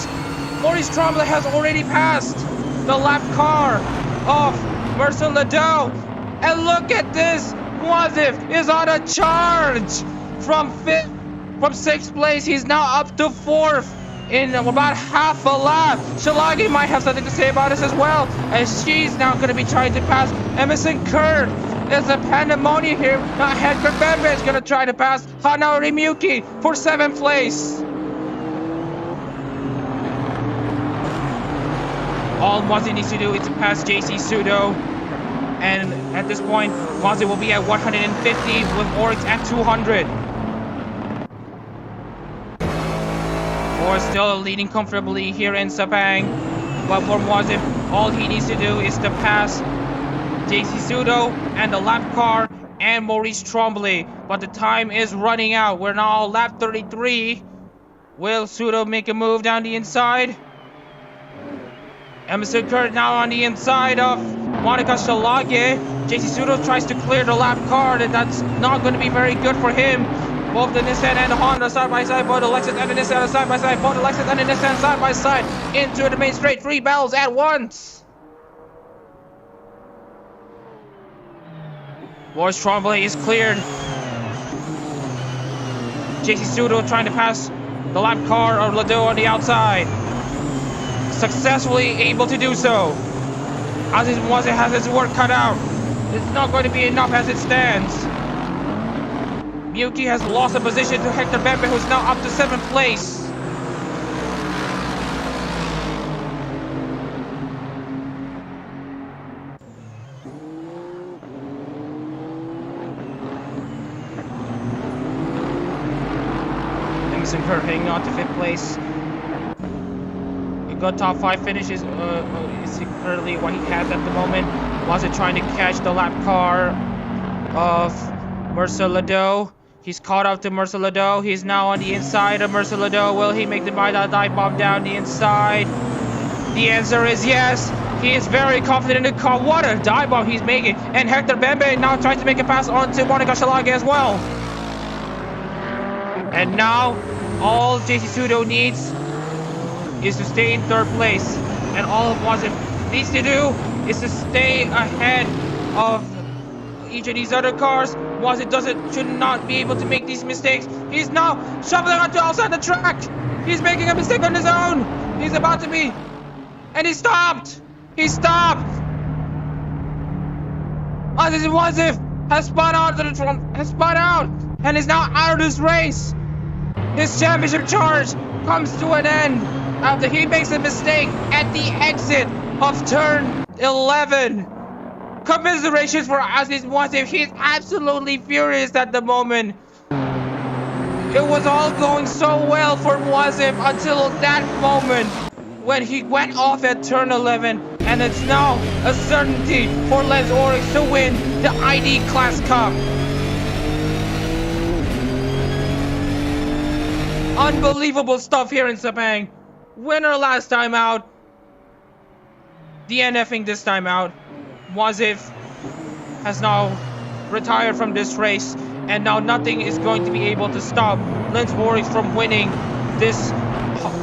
S1: Maurice Trombley has already passed the lap car of Mercer Lado, and look at this. Muazif is on a charge from 6th place. He's now up to 4th in about half a lap. Shilage might have something to say about this as well, as she's now going to be trying to pass Emerson Kurt. There's a pandemonium here. Now Hedger Bembe is going to try to pass Hanari Miyuki for 7th place. All Muazif needs to do is to pass JC Sudo. And at this point, Muazif will be at 150 with Oryx at 200. Or still leading comfortably here in Sepang. But for Muazif, all he needs to do is to pass JC Sudo and the lap car and Maurice Trombley. But the time is running out. We're now lap 33. Will Sudo make a move down the inside? Emerson Kurt now on the inside of Monica Shilage. JC Sudo tries to clear the lap car, and that's not going to be very good for him. Both the Nissan and the Honda side by side, both the Lexus and the Nissan side by side, both the Lexus and the Nissan side by side into the main straight. 3 battles at once. Maurice Trombley is cleared. JC Sudo trying to pass the lap car of Lado on the outside. Successfully able to do so. Aziz Muazif has his work cut out. It's not going to be enough as it stands. Miyuki has lost a position to Hector Bembe, who's now up to 7th place. Emerson Kurt hanging on to 5th place. He got top 5 finishes. Is currently what he has at the moment. Was it trying to catch the lap car of Mercer Lado? He's caught up to Mercelado. He's now on the inside of Mercelado. Will he make the dive bomb down the inside? The answer is yes. He is very confident in the car. What a dive bomb he's making. And Hector Bembe now tries to make a pass on to Monica Shilage as well. And now, all JC Sudo needs is to stay in third place. And all Muazif needs to do is to stay ahead of each of these other cars. Muazif should not be able to make these mistakes. He's now shoveling onto outside the track. He's making a mistake on his own. He's about to be, and he stopped. He stopped. Muazif has spun out and is now out of this race. His championship charge comes to an end after he makes a mistake at the exit of turn 11. Commiserations for Aziz Muazif. He's absolutely furious at the moment. It was all going so well for Muazif until that moment when he went off at turn 11, and it's now a certainty for Lance Oryx to win the ID Class Cup. Unbelievable stuff here in Sepang. Winner last time out. DNFing this time out. Muazif has now retired from this race, and now nothing is going to be able to stop Lance Oryx from winning this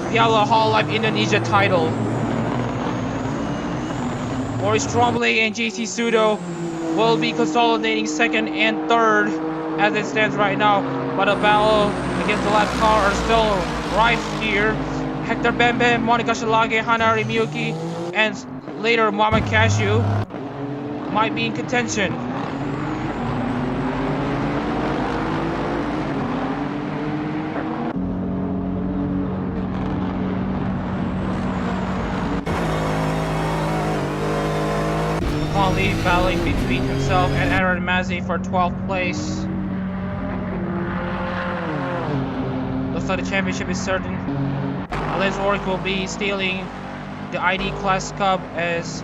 S1: Piala Hololive Indonesia title. Maurice Tremblay and JC Sudo will be consolidating second and third as it stands right now, but a battle against the last car are still rife here. Hector Bembe, Monica Shilage, Hanari Miyuki, and later Muhammad Cashew might be in contention. McCauley battling between himself and Adak-RMS for 12th place. Looks like the championship is certain. Lance Oryx will be stealing the ID Class Cup, as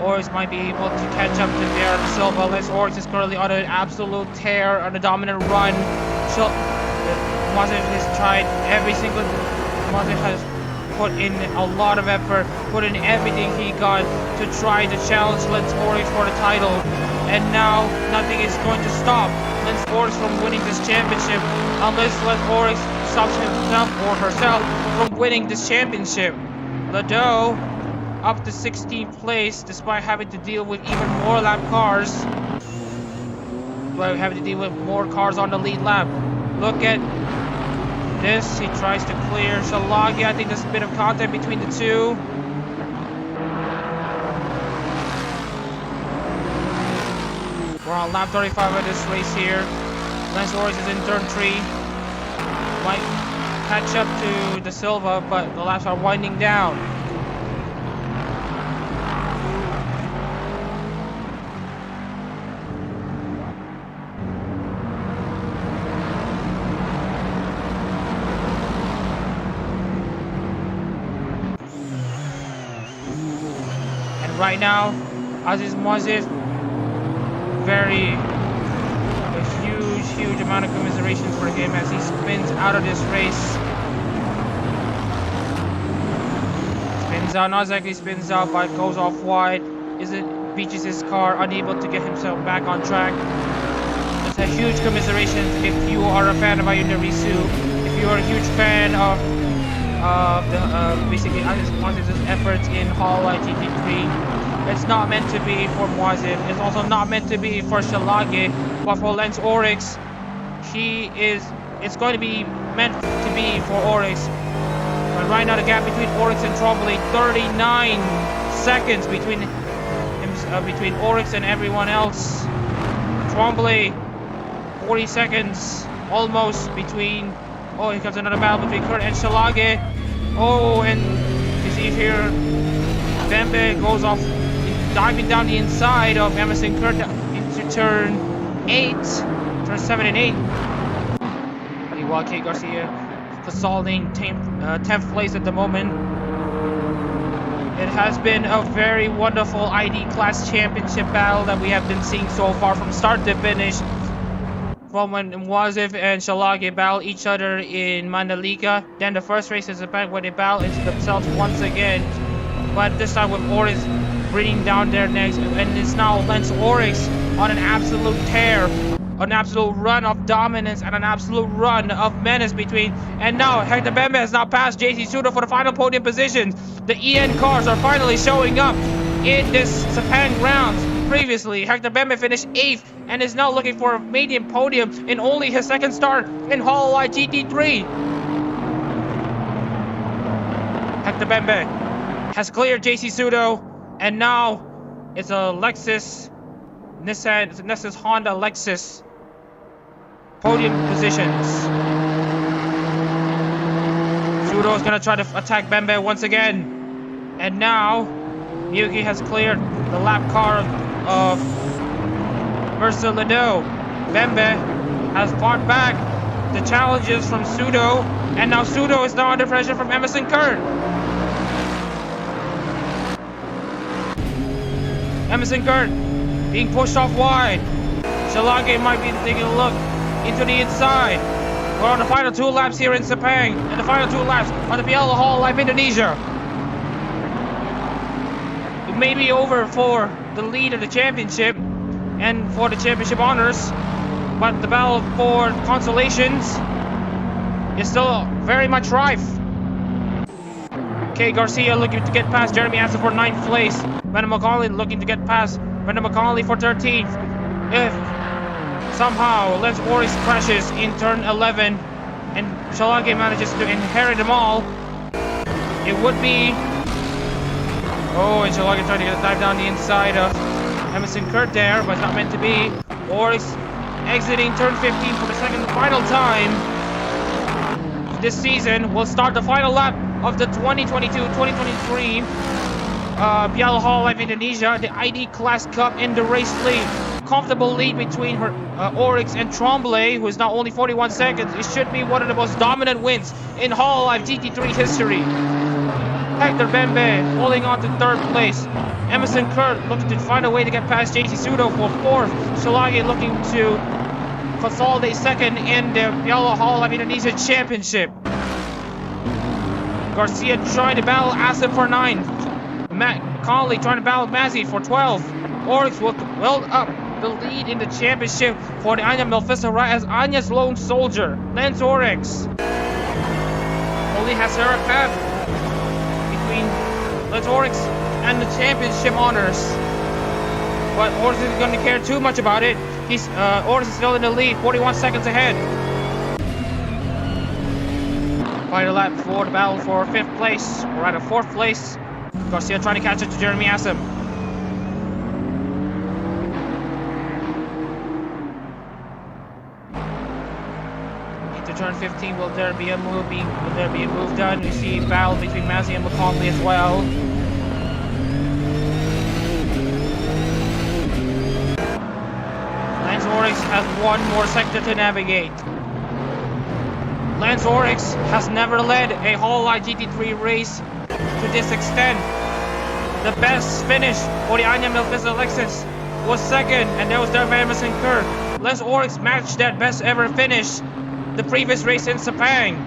S1: Oryx might be able to catch up to Darren Silva. Lance Oryx is currently on an absolute tear, on a dominant run. Muazif has tried every single... Muazif has put in a lot of effort, put in everything he got to try to challenge Lance Oryx for the title. And now, nothing is going to stop Lance Oryx from winning this championship, unless Lance Oryx stops himself or herself from winning this championship. Lado up to 16th place despite having to deal with even more lap cars. Having to deal with more cars on the lead lap. Look at this. He tries to clear Shilage. I think there's a bit of contact between the two. We're on lap 35 of this race here. Lance Oryx is in turn 3. Might catch up to the Silva, but the laps are winding down. And right now, Aziz Muazif, huge amount of commiserations for him as he spins out of this race. Spins out, not exactly spins out, but goes off wide. Beaches his car, unable to get himself back on track. It's a huge commiseration if you are a fan of Ayunda Risu, if you are a huge fan of basically Muazif's efforts in Hololive GT3. It's not meant to be for Muazif. It's also not meant to be for Shilage, but for Lance Oryx, it's going to be meant to be for Oryx. But right now the gap between Oryx and Tremblay, 39 seconds between Oryx and everyone else. Tremblay, 40 seconds almost between. Oh, here comes another battle between Kurt and Shilage. Oh, and you see here, Bembe goes off, diving down the inside of Emerson Kurt into turn 7 and 8. Meanwhile, K. Garcia consolidating 10th place at the moment. It has been a very wonderful ID Class Championship battle that we have been seeing so far from start to finish. from when Muazif and Shilage battle each other in Mandalika. Then the first race is back where they battle into themselves once again, but this time with Oryx bringing down their necks, and it's now Lance Oryx on an absolute tear, an absolute run of dominance and an absolute run of menace between. And now Hector Bembe has now passed JC Sudo for the final podium position. The EN cars are finally showing up in this Sepang grounds. Previously, Hector Bembe finished 8th and is now looking for a medium podium in only his second start in HoloLive GT3. Hector Bembe has cleared JC Sudo, and now it's a Lexus, Nissan Honda Lexus podium positions. Sudo is gonna try to attack Bembe once again, and now Miyuki has cleared the lap car of Versa Lido. Bembe has fought back the challenges from Sudo, and now Sudo is now under pressure from Emerson Kurt. Emerson Kurt being pushed off wide. Shilage might be taking a look into the inside. We're on the final 2 laps here in Sepang, and the final 2 laps on the Piala Hololive Indonesia. It may be over for the lead of the championship and for the championship honors, but the battle for consolations is still very much rife. Kay Garcia looking to get past Jeremy Asset for 9th place. Brendan McCauley looking to get past Brendan McCauley for 13th. If somehow Lance Oryx crashes in turn 11 and Shilage manages to inherit them all, it would be... Oh, and Shilage trying to get a dive down the inside of Emerson Kurt there, but it's not meant to be. Oryx exiting turn 15 for the second and final time this season. Will start the final lap of the 2022-2023 Piala Hololive Indonesia, the ID Class Cup in the race lead. Comfortable lead between her Oryx and Tremblay, who is now only 41 seconds. It should be one of the most dominant wins in Hololive GT3 history. Hector Bembe holding on to 3rd place. Emerson Kurt looking to find a way to get past JC Sudo for 4th. Shilage looking to consolidate 2nd in the Piala Hololive Indonesia Championship. Garcia trying to battle Asset for 9th. Matt Conley trying to battle Mazzy for 12th. Oryx will weld up the lead in the championship for the Anya Melfissa right as Anya's lone soldier. Lance Oryx only has her path between Lance Oryx and the championship honors, but Oryx isn't going to care too much about it. Oryx is still in the lead, 41 seconds ahead. Final lap for the battle for 5th place, or rather 4th place. Garcia trying to catch up to Jeremy Assam. Into turn 15, will there be a move done? We see battle between Mazzy and McConley as well. Lance Oryx has one more sector to navigate. Lance Oryx has never led a HoloLive GT3 race to this extent. The best finish for the Anya Melfissa Lexus was 2nd, and that was done by Emerson Kurt. Lance Oryx matched that best ever finish the previous race in Sepang.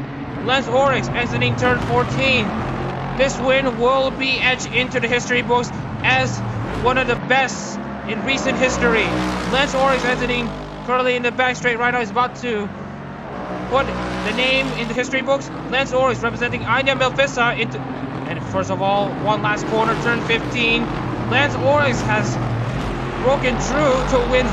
S1: Lance Oryx exiting turn 14. This win will be etched into the history books as one of the best in recent history. Lance Oryx exiting currently in the back straight right now is about to put the name in the history books. Lance Oryx representing Anya Melfissa into... And first of all, one last corner, turn 15. Lance Oryx has broken through to win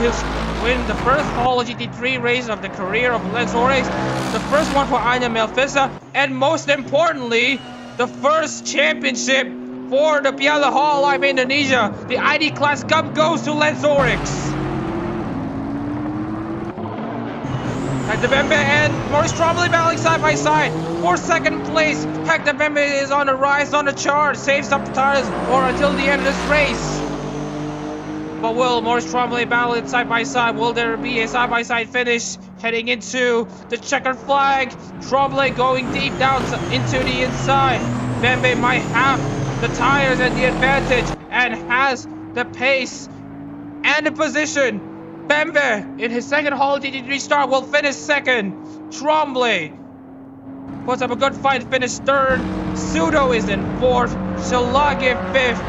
S1: the first HoloGT3 GT3 race of the career of Lance Oryx, the first one for Anya Melfissa, and most importantly, the first championship for the Piala Hololive Indonesia. The ID Class Cup goes to Lance Oryx. Hector Bembe and Maurice Trombley battling side by side for 2nd place. Hector Bembe is on the rise on the chart, saves up the tires for until the end of this race. But will Maurice Trombley battle it side by side? Will there be a side by side finish heading into the checkered flag? Trombley going deep down into the inside. Bembe might have the tires and the advantage and has the pace and the position Bembe, in his second HoloGT3 start, will finish second. Trombley puts up a good fight, finish third. Pseudo is in fourth. Shilage fifth.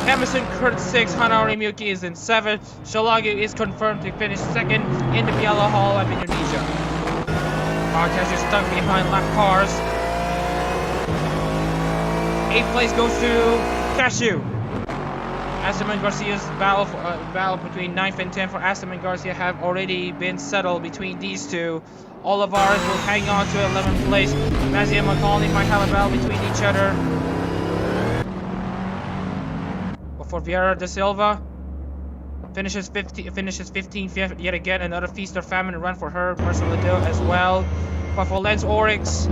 S1: Emerson Kurt 6, Hanari Miyuki is in 7th. Shilage is confirmed to finish second in the Piala Hololive Indonesia. Marquez is stuck behind lap cars. 8th place goes to Cashew. Aston and Garcia's battle between 9th and 10th for Aston and Garcia have already been settled between these two. Olivares will hang on to 11th place. Mazzy and McCauley might have a battle between each other. For Vieira da Silva finishes 15th yet again. Another feast or famine run for her. Marcelo as well. But for Lance Oryx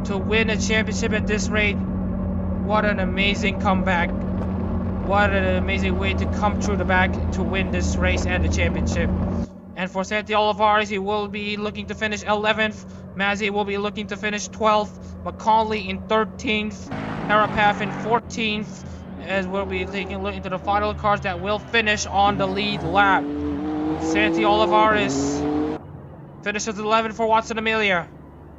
S1: to win a championship at this rate, what an amazing comeback. What an amazing way to come through the back to win this race and the championship. And for Santi Olivares, he will be looking to finish 11th. Mazzy will be looking to finish 12th. McCauley in 13th. Harapath in 14th. As we'll be taking a look into the final cars that will finish on the lead lap. Santi Olivares finishes 11th for Watson Amelia.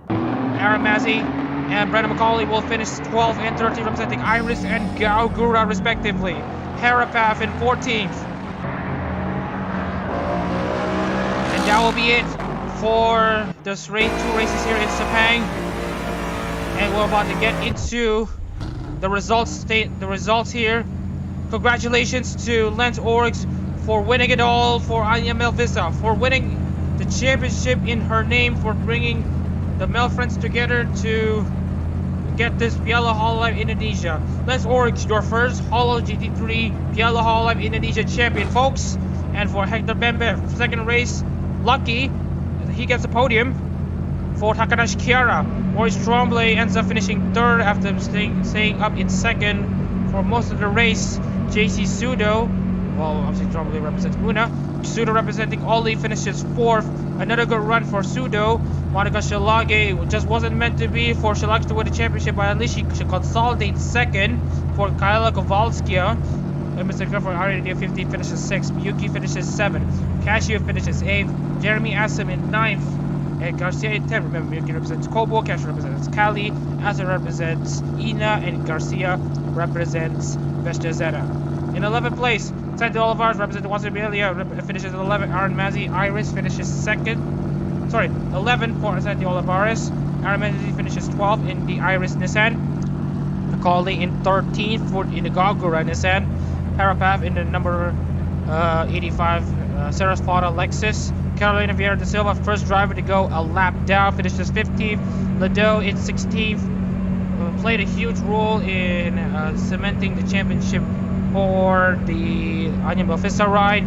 S1: Aaron Mazzy and Brendan McCauley will finish 12th and 13th, representing Iris and Gaugura respectively. Harapath in 14th. And that will be it for this race, 2 races here in Sepang. And we're about to get into the results here. Congratulations to Lance Oryx for winning it all, for Anya Melvisa for winning the championship in her name, for bringing the Mel friends together to get this Piala Hololive Indonesia. Lance Oryx, your first HoloGT3 Piala Hololive Indonesia Champion, folks. And for Hector Bembe, second race, lucky he gets a podium. For Takanashi Kiara, Maurice Trombley ends up finishing third after staying up in second for most of the race. JC Pseudo, well, obviously Trombley represents Muna. Pseudo representing Oli finishes fourth. Another good run for Pseudo. Monica Shilage just wasn't meant to be for Shilage to win the championship, but at least she consolidates second. For Kyla Kowalskia, Mr. for RD 50 finishes 6th. Miyuki finishes 7th. Cashew finishes 8th. Jeremy Assam in 9th. And Garcia in 10th. Remember, Miyuki represents Kobo, Cashew represents Cali, Assam represents Ina, and Garcia represents Vesta Zeta. In 11th place, Santi Olivares representing Watson Amelia finishes 11th. Aaron Mazzy Iris finishes 2nd. Sorry, 11th for Santi Olivares. Aaron Mazzy finishes 12th in the Iris Nissan. McCauley in 13th in the Gagura Nissan. Harapath in the number 85 Sarasota Lexus. Carolina Vieira da Silva, first driver to go a lap down, finishes 15th. Lado in 16th. Played a huge role in cementing the championship for the Anya Belfissa ride.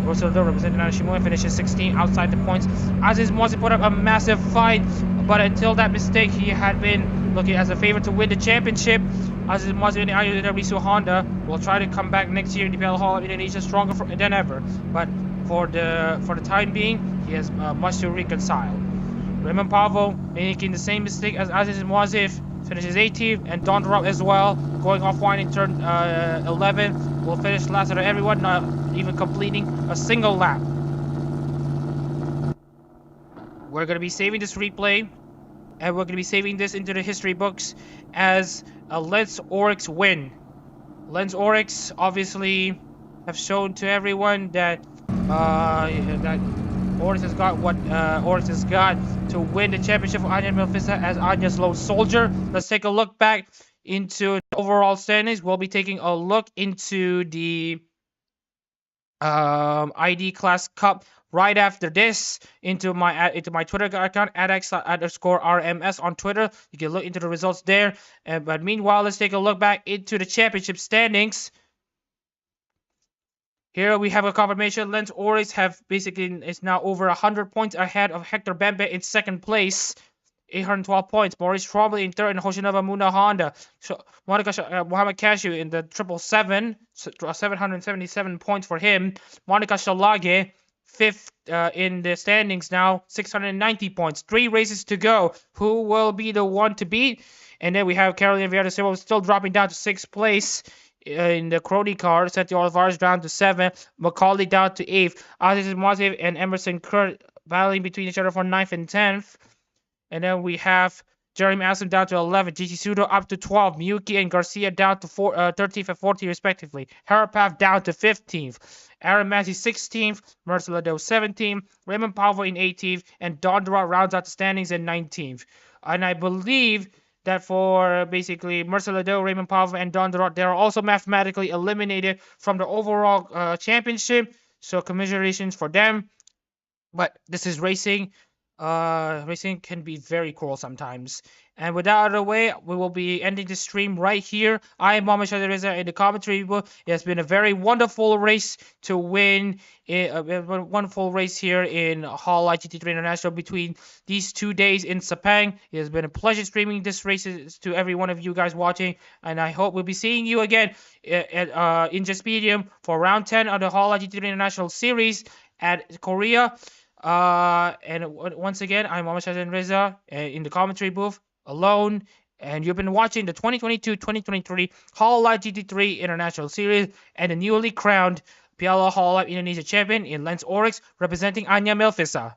S1: Also, representing Nashimura finishes 16th outside the points. Aziz Mozi put up a massive fight, but until that mistake, he had been looking as a favorite to win the championship. Aziz Mozi and Ayudarisu Honda will try to come back next year in the Piala Hololive Indonesia stronger than ever. But for the time being, he has much to reconcile. Raymond Pavo making the same mistake as Aziz Moazif, finishes 18th, and Don Rob as well, going offline in turn 11, will finish last out of everyone, not even completing a single lap. We're going to be saving this replay, and we're going to be saving this into the history books as a Lance Oryx win. Lance Oryx obviously have shown to everyone that Oryx has got what Oryx has got to win the championship for Anya Melfissa as Anya's lone soldier. Let's take a look back into the overall standings. We'll be taking a look into the ID Class Cup right after this into my Twitter account Adak-RMS on Twitter. You can look into the results there. But meanwhile, let's take a look back into the championship standings. Here we have a confirmation. Lance Oryx is now over 100 points ahead of Hector Bembe in second place, 812 points. Maurice Trombley in third, and Hoshinova Muna Honda. Mohamed Cashew in the 777, 777 points for him. Monica Shilage fifth in the standings now, 690 points. 3 races to go. Who will be the one to beat? And then we have Carolina Vieira da Silva still dropping down to 6th place in the Crowley car. Sergio Olivares down to 7th. Macaulay down to 8th. Aziz Muazif and Emerson Kurt battling between each other for 9th and 10th. And then we have Jeremy Aston down to 11th. GT Sudo up to 12th. Miyuki and Garcia down to 13th and 14th respectively. Harapath down to 15th. Aaron Massey 16th. Mercelado 17th. Raymond Pavo in 18th. And Dondra rounds out the standings in 19th. And I believe that for basically Mercelado, Raymond Pavo, and Dondra, they're also mathematically eliminated from the overall championship. So commiserations for them. But this is racing. Racing can be very cruel sometimes. And with that out of the way, we will be ending the stream right here. I am Mohamed Shadariza in the commentary booth. It has been a very wonderful race to win. A wonderful race here in HoloLive GT3 International between these 2 days in Sepang. It has been a pleasure streaming this race to every one of you guys watching. And I hope we'll be seeing you again at in Jaspedium for round 10 of the HoloLive GT3 International series at Korea. And once again, I'm Mohamed Shazan Reza in the commentary booth alone, and you've been watching the 2022-2023 HoloLive GT3 International Series and the newly crowned Piala Hololive Indonesia Champion in Lens Oryx representing Anya Melfisa.